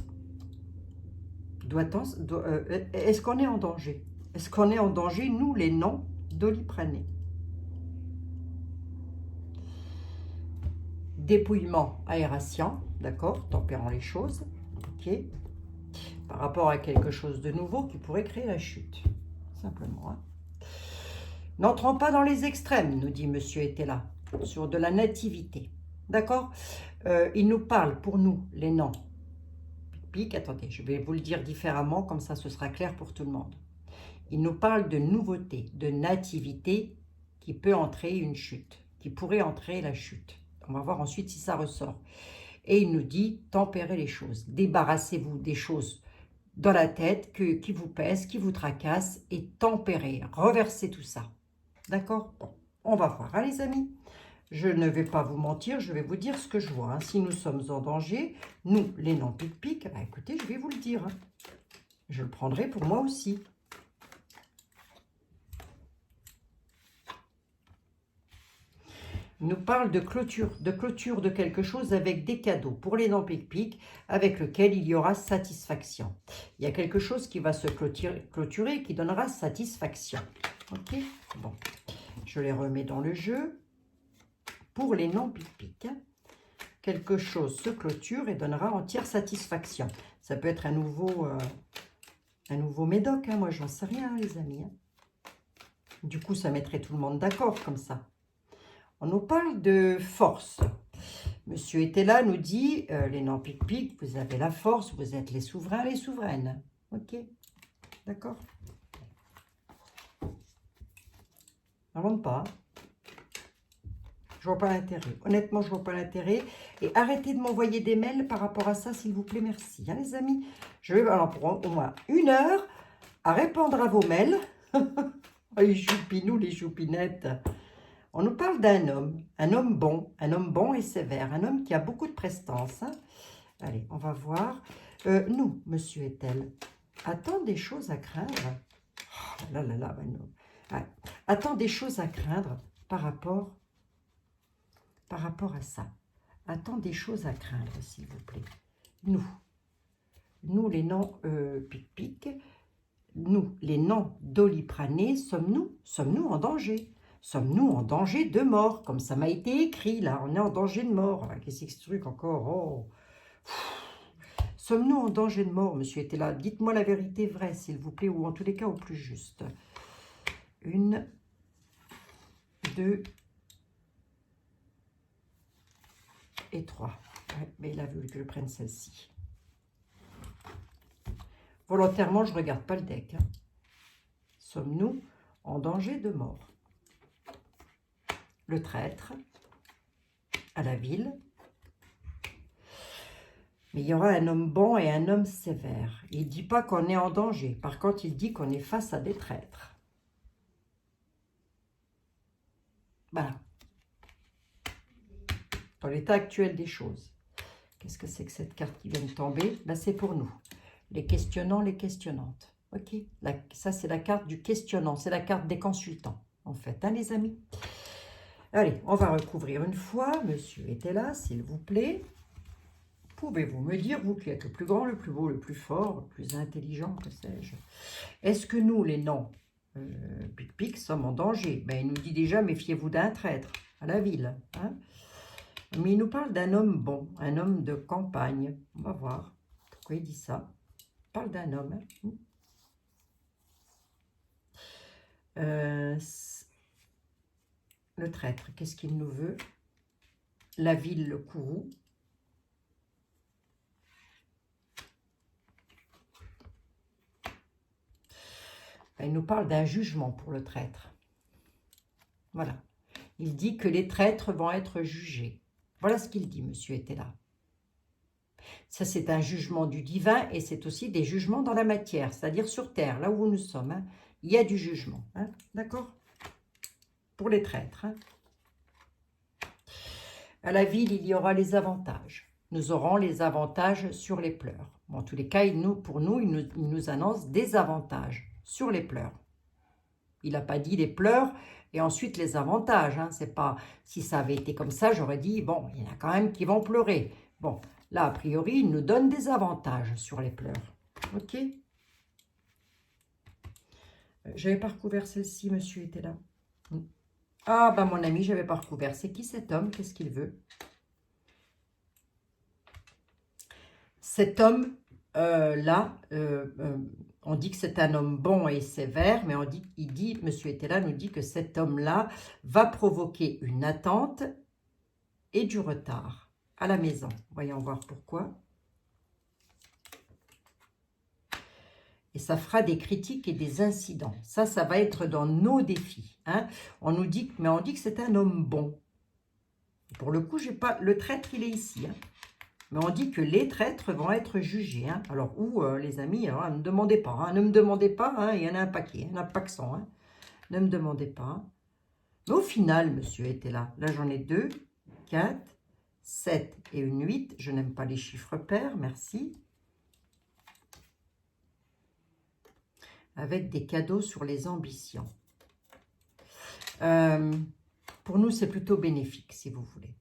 Est-ce qu'on est en danger? Est-ce qu'on est en danger, nous, les noms doliprane? Dépouillement, aération, d'accord, tempérant les choses, ok, par rapport à quelque chose de nouveau qui pourrait créer la chute, simplement, hein. N'entrons pas dans les extrêmes, nous dit Monsieur était là, sur de la nativité, d'accord. Il nous parle, pour nous, les noms. Attendez, je vais vous le dire différemment, comme ça ce sera clair pour tout le monde. Il nous parle de nouveauté, de nativité qui peut entrer une chute, qui pourrait entrer la chute. On va voir ensuite si ça ressort. Et il nous dit tempérer les choses, débarrassez-vous des choses dans la tête qui vous pèsent, qui vous tracassent et tempérer, reversez tout ça. D'accord? Bon, on va voir, hein, les amis. Je ne vais pas vous mentir, je vais vous dire ce que je vois, hein. Si nous sommes en danger, nous, les non-pic-pic, bah, écoutez, je vais vous le dire, hein. Je le prendrai pour moi aussi. Il nous parle de clôture de quelque chose avec des cadeaux pour les non-pic-pic, avec lequel il y aura satisfaction. Il y a quelque chose qui va se clôturer, qui donnera satisfaction. Ok? Bon, je les remets dans le jeu. Pour les non-pic-pic, hein, quelque chose se clôture et donnera entière satisfaction. Ça peut être un nouveau médoc, hein, moi j'en sais rien, les amis, hein. Du coup, ça mettrait tout le monde d'accord comme ça. On nous parle de force. Monsieur était là, nous dit, les noms pic-pic, vous avez la force, vous êtes les souverains, les souveraines. Ok, d'accord. N'invente pas. Je vois pas l'intérêt. Honnêtement, je vois pas l'intérêt. Et arrêtez de m'envoyer des mails par rapport à ça, s'il vous plaît. Merci, hein, les amis. Je vais alors pour au moins 1 heure à répondre à vos mails. Oh, les choupinous, les choupinettes. On nous parle d'un homme un homme bon et sévère, un homme qui a beaucoup de prestance. Hein. Allez, on va voir. Nous, monsieur est-elle, a-t-on des choses à craindre? Oh là là là, ben non. Ouais. A-t-on des choses à craindre par rapport à ça? A-t-on des choses à craindre, s'il vous plaît? Nous les noms pic-pic, nous les noms doliprane, sommes-nous en danger? Sommes-nous en danger de mort? Comme ça m'a été écrit, là, on est en danger de mort. Qu'est-ce que c'est ce truc encore? Oh. Sommes-nous en danger de mort, monsieur était là? Dites-moi la vérité vraie, s'il vous plaît, ou en tous les cas au plus juste. 1, 2 et 3. Ouais, mais il a voulu que je prenne celle-ci. Volontairement, je ne regarde pas le deck. Hein. Sommes-nous en danger de mort? Le traître à la ville. Mais il y aura un homme bon et un homme sévère. Il ne dit pas qu'on est en danger. Par contre, il dit qu'on est face à des traîtres. Voilà. Dans l'état actuel des choses. Qu'est-ce que c'est que cette carte qui vient de tomber? Ben, c'est pour nous. Les questionnants, les questionnantes. Ok. Ça, c'est la carte du questionnant. C'est la carte des consultants, en fait, hein, les amis. Allez, on va recouvrir une fois. Monsieur était là, s'il vous plaît. Pouvez-vous me dire, vous qui êtes le plus grand, le plus beau, le plus fort, le plus intelligent, que sais-je, est-ce que nous, les noms pic-pic, sommes en danger? Ben, il nous dit déjà, méfiez-vous d'un traître à la ville. Hein. Mais il nous parle d'un homme bon, un homme de campagne. On va voir pourquoi il dit ça. Il parle d'un homme. Hein. Le traître, qu'est-ce qu'il nous veut? La ville, le courroux. Il nous parle d'un jugement pour le traître. Voilà. Il dit que les traîtres vont être jugés. Voilà ce qu'il dit, monsieur était là. Ça, c'est un jugement du divin et c'est aussi des jugements dans la matière, c'est-à-dire sur terre, là où nous sommes. Hein, il y a du jugement. Hein, d'accord? Pour les traîtres. Hein. À la ville, il y aura les avantages. Nous aurons les avantages sur les pleurs. Bon, en tous les cas, pour nous, il nous annonce des avantages sur les pleurs. Il n'a pas dit les pleurs et ensuite les avantages. Hein. C'est pas, si ça avait été comme ça, j'aurais dit, bon, il y en a quand même qui vont pleurer. Bon, là, a priori, il nous donne des avantages sur les pleurs. Ok. J'avais pas recouvert celle-ci, monsieur était là. Ah, bah mon ami, j'avais pas recouvert. C'est qui cet homme? Qu'est-ce qu'il veut? Cet homme, là, on dit que c'est un homme bon et sévère, mais il dit, monsieur était là, nous dit que cet homme-là va provoquer une attente et du retard à la maison. Voyons voir pourquoi. Et ça fera des critiques et des incidents. Ça va être dans nos défis. Hein. On dit que c'est un homme bon. Pour le coup, j'ai pas le traître, il est ici. Hein. Mais on dit que les traîtres vont être jugés. Hein. Alors, les amis, alors, ne me demandez pas. Hein. Ne me demandez pas, hein. Il y en a un paquet. Il y en a pas que 100. Hein. Ne me demandez pas. Hein. Mais au final, monsieur était là. Là, j'en ai 2, 4, 7 et une 8. Je n'aime pas les chiffres pairs, merci. Avec des cadeaux sur les ambitions. Pour nous, c'est plutôt bénéfique, si vous voulez.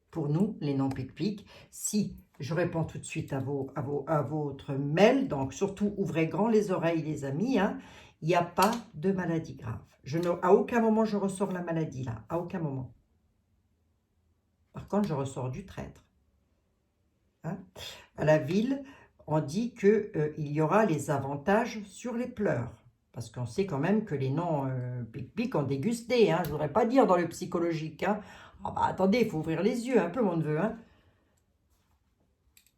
Pour nous, les noms pic-pic, si je réponds tout de suite à votre mail, donc surtout ouvrez grand les oreilles, les amis, hein, il n'y a pas de maladie grave. À aucun moment, je ressors la maladie, là, à aucun moment. Par contre, je ressors du traître. Hein. À la ville, on dit qu'il y aura les avantages sur les pleurs. Parce qu'on sait quand même que les noms pic-pic ont dégusté. Hein. Je ne voudrais pas dire dans le psychologique. Hein. Ah bah attendez, il faut ouvrir les yeux un peu, mon neveu. Hein.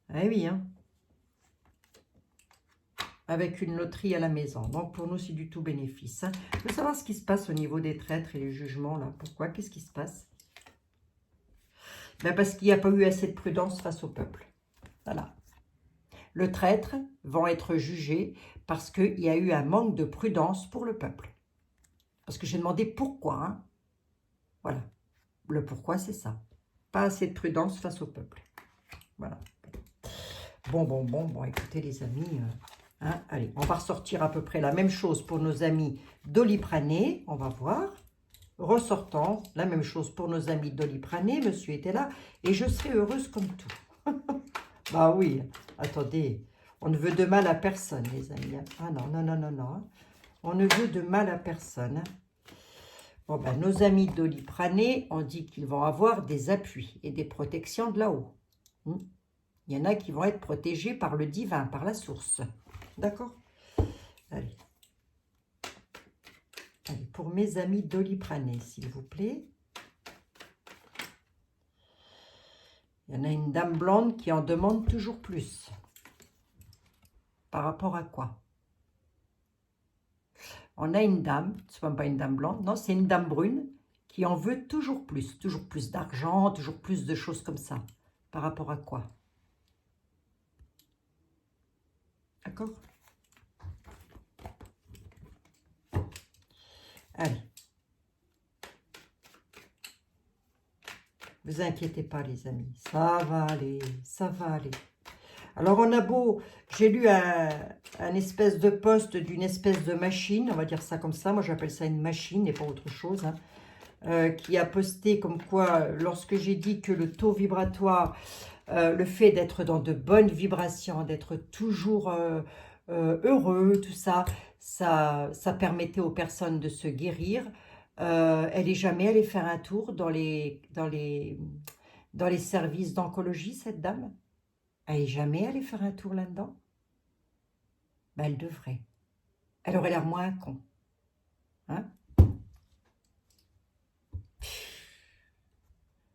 Ah oui, hein. Avec une loterie à la maison. Donc pour nous, c'est du tout bénéfice. Hein. Je veux savoir ce qui se passe au niveau des traîtres et les jugements. Là. Pourquoi? Qu'est-ce qui se passe? Ben parce qu'il n'y a pas eu assez de prudence face au peuple. Voilà. Le traître vont être jugés parce qu'il y a eu un manque de prudence pour le peuple. Parce que j'ai demandé pourquoi. Hein. Voilà. Le pourquoi, c'est ça. Pas assez de prudence face au peuple. Voilà. Bon, écoutez les amis, hein, allez, on va ressortir à peu près la même chose pour nos amis Doliprane, on va voir. Ressortons, la même chose pour nos amis Doliprane, monsieur était là, et je serai heureuse comme tout. Bah oui, attendez, on ne veut de mal à personne, les amis. Ah non, non. On ne veut de mal à personne. Bon, ben, nos amis Doliprane, on dit qu'ils vont avoir des appuis et des protections de là-haut. Il y en a qui vont être protégés par le divin, par la source. D'accord? Allez. Allez, pour mes amis Doliprane, s'il vous plaît. Il y en a une dame blonde qui en demande toujours plus. Par rapport à quoi? On a une dame, ce n'est pas une dame blonde, non, c'est une dame brune qui en veut toujours plus d'argent, toujours plus de choses comme ça. Par rapport à quoi? D'accord? Allez. Ne vous inquiétez pas, les amis. Ça va aller, ça va aller. Alors, on a beau... J'ai lu un espèce de poste d'une espèce de machine, on va dire ça comme ça. Moi, j'appelle ça une machine et pas autre chose. Hein, qui a posté comme quoi, lorsque j'ai dit que le taux vibratoire, le fait d'être dans de bonnes vibrations, d'être toujours heureux, tout ça, ça permettait aux personnes de se guérir. Elle n'est jamais allée faire un tour dans les services d'oncologie, cette dame. Elle n'est jamais allée faire un tour là-dedans. Ben, elle devrait. Elle aurait l'air moins con. Hein?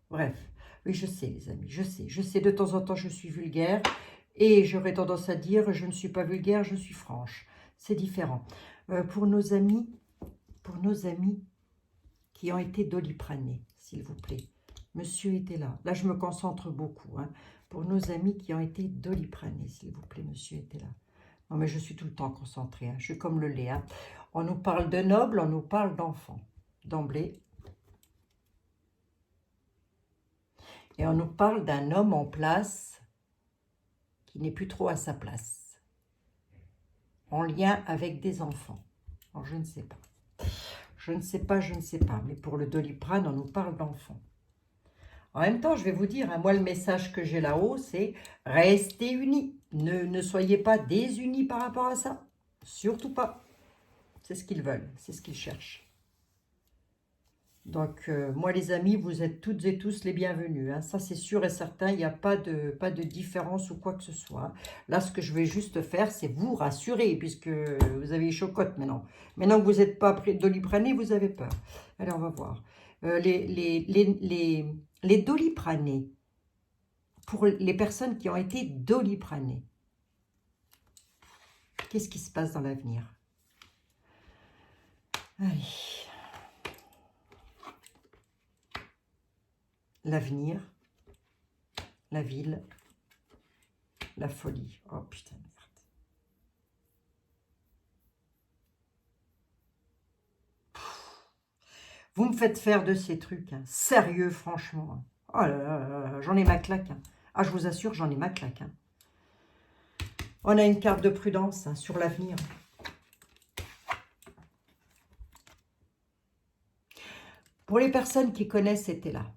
Bref. Oui, je sais, les amis, je sais. Je sais, de temps en temps, je suis vulgaire. Et j'aurais tendance à dire, je ne suis pas vulgaire, je suis franche. C'est différent. Pour nos amis qui ont été Doliprane, s'il vous plaît. Monsieur était là. Là, je me concentre beaucoup. Hein. Pour nos amis qui ont été Doliprane, s'il vous plaît, monsieur était là. Non, mais je suis tout le temps concentrée. Hein. Je suis comme le lait. Hein. On nous parle de nobles, on nous parle d'enfants. D'emblée. Et on nous parle d'un homme en place qui n'est plus trop à sa place. En lien avec des enfants. Alors, je ne sais pas. Je ne sais pas. Mais pour le Doliprane, on nous parle d'enfants. En même temps, je vais vous dire, hein, moi, le message que j'ai là-haut, c'est restez unis. Ne soyez pas désunis par rapport à ça. Surtout pas. C'est ce qu'ils veulent, c'est ce qu'ils cherchent. Donc, moi, les amis, vous êtes toutes et tous les bienvenus. Hein. Ça, c'est sûr et certain, il n'y a pas de différence ou quoi que ce soit. Là, ce que je vais juste faire, c'est vous rassurer, puisque vous avez les chocottes maintenant. Maintenant que vous n'êtes pas Doliprane, vous avez peur. Allez, on va voir. Les Doliprane, pour les personnes qui ont été Doliprane, qu'est-ce qui se passe dans l'avenir? Allez. L'avenir, la ville, la folie. Oh putain de merde. Vous me faites faire de ces trucs, hein. Sérieux, franchement. Hein. Oh là là, j'en ai ma claque. Hein. Ah, je vous assure, j'en ai ma claque. Hein. On a une carte de prudence hein, sur l'avenir. Pour les personnes qui connaissent, c'était là.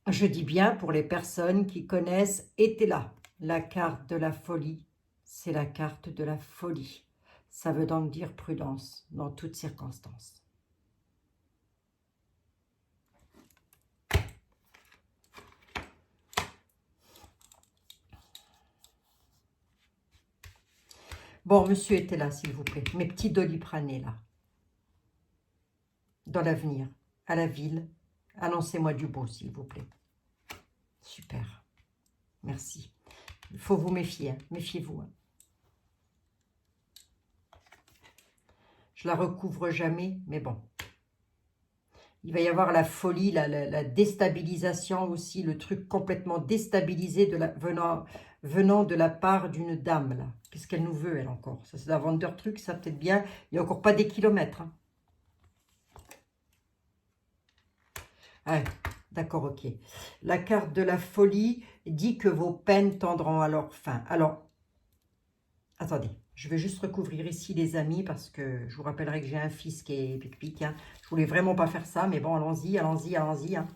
Je dis bien pour les personnes qui connaissent, était là. La carte de la folie, c'est la carte de la folie. Ça veut donc dire prudence dans toutes circonstances. Bon, monsieur était là, s'il vous plaît. Mes petits Doliprane, là. Dans l'avenir, à la ville. Annoncez-moi du beau, s'il vous plaît. Super. Merci. Il faut vous méfier, hein. Méfiez-vous. Hein. Je la recouvre jamais, mais bon. Il va y avoir la folie, la déstabilisation aussi, le truc complètement déstabilisé venant de la part d'une dame, là. Qu'est-ce qu'elle nous veut, elle, encore? Ça, c'est la vendeur truc, ça, peut-être bien. Il n'y a encore pas des kilomètres. Hein. Ouais, d'accord, ok. La carte de la folie dit que vos peines tendront à leur fin. Alors, attendez. Je vais juste recouvrir ici les amis parce que je vous rappellerai que j'ai un fils qui est pic-pic. Hein. Je voulais vraiment pas faire ça, mais bon, allons-y, allons-y, allons-y. Hein.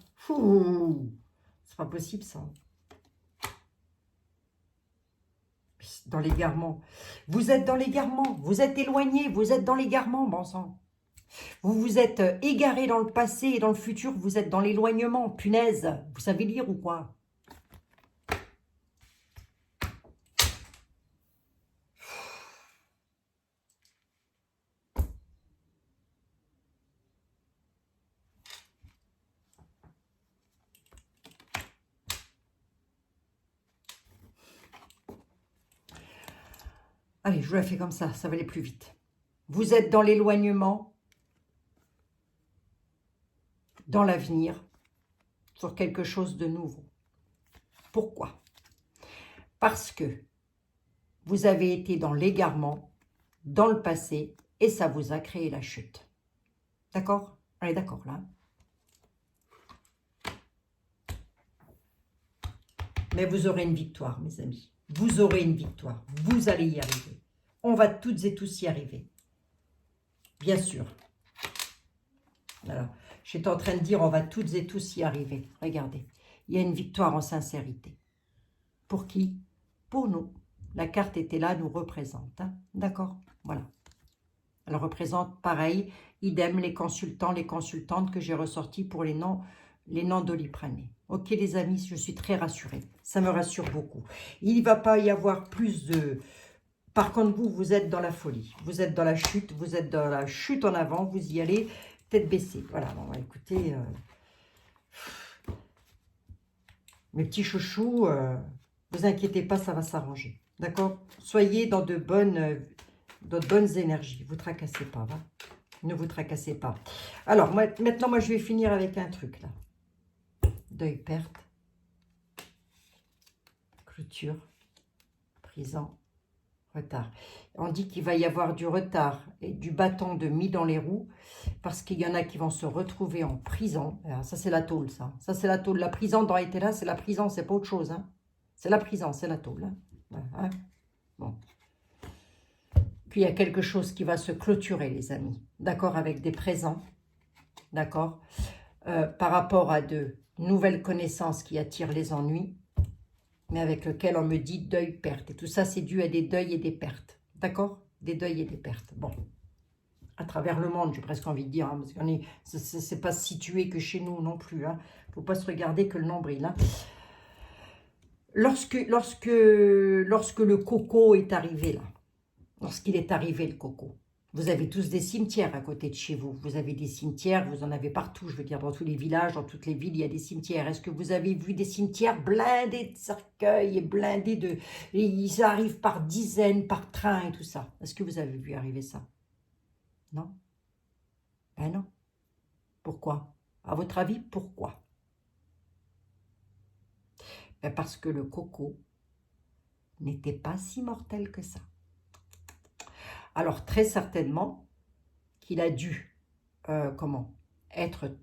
C'est pas possible ça. Dans l'égarement. Vous êtes dans l'égarement. Vous êtes éloigné. Vous êtes dans l'égarement, bon sang. Vous vous êtes égaré dans le passé et dans le futur. Vous êtes dans l'éloignement. Punaise. Vous savez lire ou quoi? Allez, je vous la fais comme ça va aller plus vite. Vous êtes dans l'éloignement, dans l'avenir, sur quelque chose de nouveau. Pourquoi? Parce que vous avez été dans l'égarement, dans le passé, et ça vous a créé la chute. D'accord? Allez, d'accord, là. Mais vous aurez une victoire, mes amis. Vous aurez une victoire. Vous allez y arriver. On va toutes et tous y arriver. Bien sûr. Voilà. J'étais en train de dire, on va toutes et tous y arriver. Regardez. Il y a une victoire en sincérité. Pour qui? Pour nous. La carte était là, nous représente. Hein. D'accord? Voilà. Elle représente, pareil, idem, les consultants, les consultantes que j'ai ressortis pour les noms Doliprane. Ok, les amis, je suis très rassurée. Ça me rassure beaucoup. Il ne va pas y avoir plus de... Par contre, vous êtes dans la folie. Vous êtes dans la chute. Vous êtes dans la chute en avant. Vous y allez tête baissée. Voilà, bon, écoutez... Mes petits chouchous, vous inquiétez pas, ça va s'arranger. D'accord? Soyez dans de bonnes énergies. Vous tracassez pas, hein? Ne vous tracassez pas. Alors, maintenant, moi, je vais finir avec un truc, là. Deuil, perte. Clôture. Prison. Retard. On dit qu'il va y avoir du retard et du bâton de mis dans les roues parce qu'il y en a qui vont se retrouver en prison. Alors, ça, c'est la tôle, ça. Ça, c'est la tôle. La prison dans là, c'est la prison, c'est pas autre chose. Hein. C'est la prison, c'est la tôle. Hein. Voilà, hein. Bon. Puis, il y a quelque chose qui va se clôturer, les amis. D'accord? Avec des présents. D'accord? Par rapport à de nouvelles connaissances qui attirent les ennuis, mais avec lequel on me dit deuil, perte. Et tout ça, c'est dû à des deuils et des pertes. D'accord? Des deuils et des pertes. Bon. À travers le monde, j'ai presque envie de dire, hein, parce qu'on est, c'est pas situé que chez nous non plus. Hein. Faut pas se regarder que le nombril. Hein. Lorsque le coco est arrivé, là, lorsqu'il est arrivé, le coco, vous avez tous des cimetières à côté de chez vous. Vous avez des cimetières, vous en avez partout. Je veux dire, dans tous les villages, dans toutes les villes, il y a des cimetières. Est-ce que vous avez vu des cimetières blindés de cercueils et blindés de... Et ils arrivent par dizaines, par train et tout ça. Est-ce que vous avez vu arriver ça? Non? Ben non. Pourquoi? À votre avis, pourquoi? Ben parce que le coco n'était pas si mortel que ça. Alors, très certainement qu'il a dû, être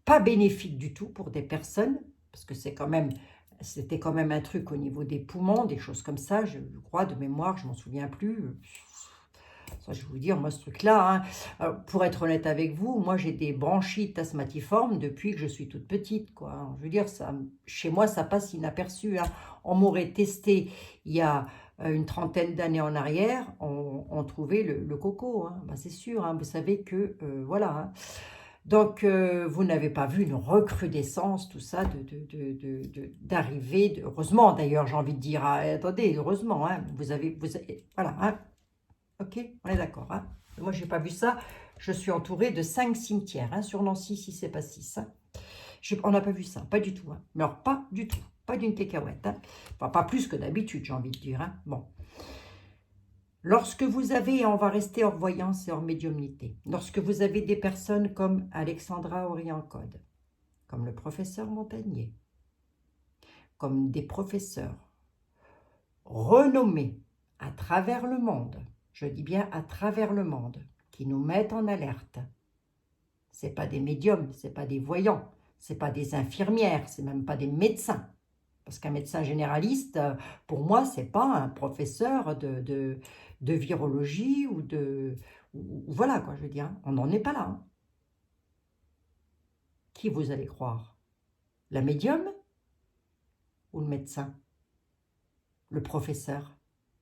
pas bénéfique du tout pour des personnes, parce que c'était quand même un truc au niveau des poumons, des choses comme ça, je crois, de mémoire, je m'en souviens plus. Ça, je vais vous dire, moi, ce truc-là, hein, pour être honnête avec vous, moi, j'ai des bronchites asthmatiformes depuis que je suis toute petite, quoi. Je veux dire, ça, chez moi, ça passe inaperçu. Hein. On m'aurait testé il y a une trentaine d'années en arrière, on trouvait le coco, hein. Ben, c'est sûr, hein, vous savez que, voilà. Hein. Donc, vous n'avez pas vu une recrudescence, tout ça, d'arrivée, heureusement d'ailleurs, j'ai envie de dire, ah, attendez, heureusement, hein, voilà, hein, ok, on est d'accord, hein. Moi, je n'ai pas vu ça, je suis entourée de 5 cimetières, hein, sur Nancy, si c'est pas 6, hein. On n'a pas vu ça, pas du tout, hein. Mais alors, pas du tout, pas d'une cacahuète, hein. Enfin, pas plus que d'habitude, j'ai envie de dire, hein. Bon. Lorsque vous avez, et on va rester hors voyance et hors médiumnité, lorsque vous avez des personnes comme Alexandra Oriancode, comme le professeur Montagnier, comme des professeurs renommés à travers le monde, je dis bien à travers le monde, qui nous mettent en alerte, ce n'est pas des médiums, ce n'est pas des voyants, ce n'est pas des infirmières, ce n'est même pas des médecins. Parce qu'un médecin généraliste, pour moi, ce n'est pas un professeur de virologie ou de... voilà, quoi, je veux dire. On n'en est pas là. Hein. Qui vous allez croire? La médium ou le médecin? Le professeur?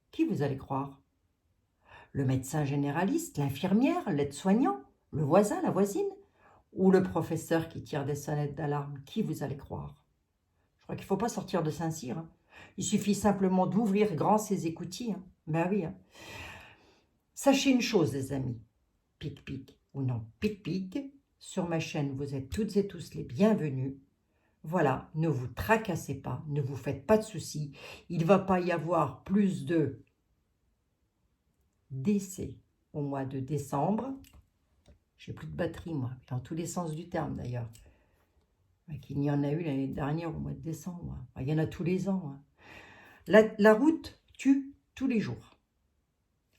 Qui vous allez croire? Le médecin généraliste, l'infirmière, l'aide-soignant, le voisin, la voisine? Ou le professeur qui tire des sonnettes d'alarme? Qui vous allez croire? Je crois qu'il ne faut pas sortir de Saint-Cyr. Hein. Il suffit simplement d'ouvrir grand ses écoutilles. Hein. Ben oui. Hein. Sachez une chose, les amis. Pic-pic ou non pic-pic. Sur ma chaîne, vous êtes toutes et tous les bienvenus. Voilà, ne vous tracassez pas, ne vous faites pas de soucis. Il ne va pas y avoir plus de décès au mois de décembre. J'ai plus de batterie, moi, dans tous les sens du terme d'ailleurs. Il y en a eu l'année dernière au mois de décembre. Il y en a tous les ans. La route tue tous les jours.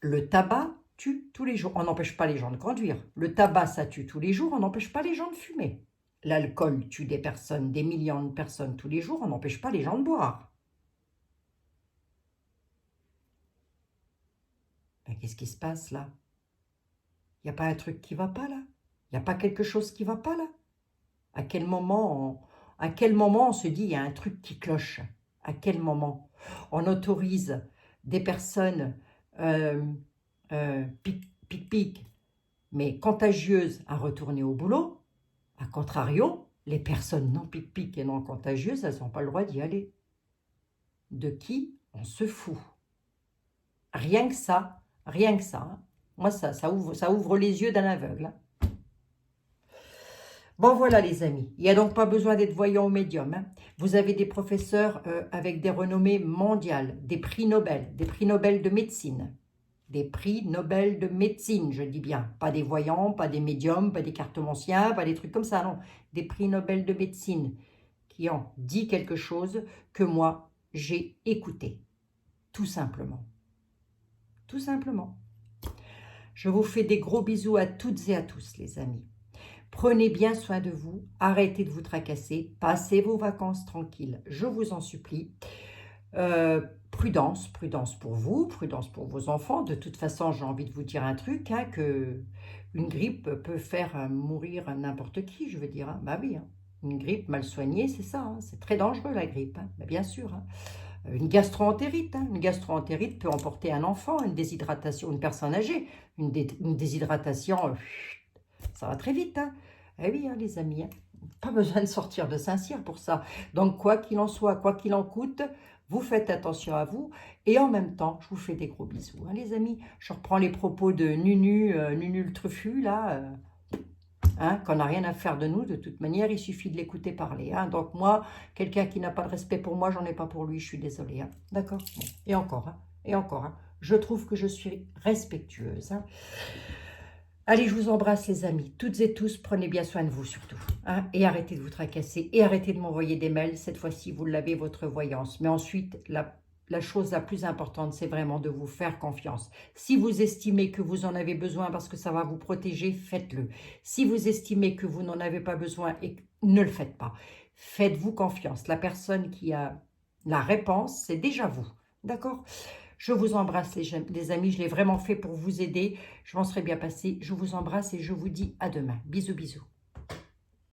Le tabac tue tous les jours. On n'empêche pas les gens de conduire. Le tabac, ça tue tous les jours. On n'empêche pas les gens de fumer. L'alcool tue des personnes, des millions de personnes tous les jours. On n'empêche pas les gens de boire. Ben, qu'est-ce qui se passe là? Il n'y a pas un truc qui ne va pas là? Il n'y a pas quelque chose qui ne va pas là? À quel moment on se dit il y a un truc qui cloche? À quel moment on autorise des personnes pic, mais contagieuses à retourner au boulot? A contrario, les personnes non pic et non contagieuses, elles n'ont pas le droit d'y aller. De qui? On se fout. Rien que ça, rien que ça. Hein. Moi, ça ouvre les yeux d'un aveugle. Hein. Bon, voilà les amis, il n'y a donc pas besoin d'être voyant ou médium. Hein. Vous avez des professeurs avec des renommées mondiales, des prix Nobel de médecine. Des prix Nobel de médecine, je dis bien. Pas des voyants, pas des médiums, pas des cartomanciens, pas des trucs comme ça, non. Des prix Nobel de médecine qui ont dit quelque chose que moi, j'ai écouté. Tout simplement. Tout simplement. Je vous fais des gros bisous à toutes et à tous, les amis. Prenez bien soin de vous, arrêtez de vous tracasser, passez vos vacances tranquilles, je vous en supplie. Prudence pour vous, prudence pour vos enfants. De toute façon, j'ai envie de vous dire un truc, hein, que une grippe peut faire mourir n'importe qui, je veux dire. Hein. Bah oui, hein. Une grippe mal soignée, c'est ça, hein. C'est très dangereux la grippe, hein. Bah, bien sûr. Hein. Une gastro-entérite, hein. Une gastro-entérite peut emporter un enfant, une déshydratation, une personne âgée, une déshydratation, ça va très vite. Hein. Eh oui, hein, les amis, hein. Pas besoin de sortir de Saint-Cyr pour ça. Donc, quoi qu'il en soit, quoi qu'il en coûte, vous faites attention à vous. Et en même temps, je vous fais des gros bisous. Hein, les amis, je reprends les propos de Nunu le Truffu, là, hein, qu'on n'a rien à faire de nous. De toute manière, il suffit de l'écouter parler. Hein. Donc, moi, quelqu'un qui n'a pas de respect pour moi, j'en ai pas pour lui. Je suis désolée. Hein. D'accord bon. Et encore, hein, et encore. Hein. Je trouve que je suis respectueuse. Hein. Allez, je vous embrasse les amis, toutes et tous, prenez bien soin de vous surtout. Hein, et arrêtez de vous tracasser, et arrêtez de m'envoyer des mails, cette fois-ci vous l'avez votre voyance. Mais ensuite, la chose la plus importante, c'est vraiment de vous faire confiance. Si vous estimez que vous en avez besoin parce que ça va vous protéger, faites-le. Si vous estimez que vous n'en avez pas besoin, ne le faites pas. Faites-vous confiance. La personne qui a la réponse, c'est déjà vous. D'accord ? Je vous embrasse les amis, je l'ai vraiment fait pour vous aider. Je m'en serais bien passé. Je vous embrasse et je vous dis à demain. Bisous, bisous.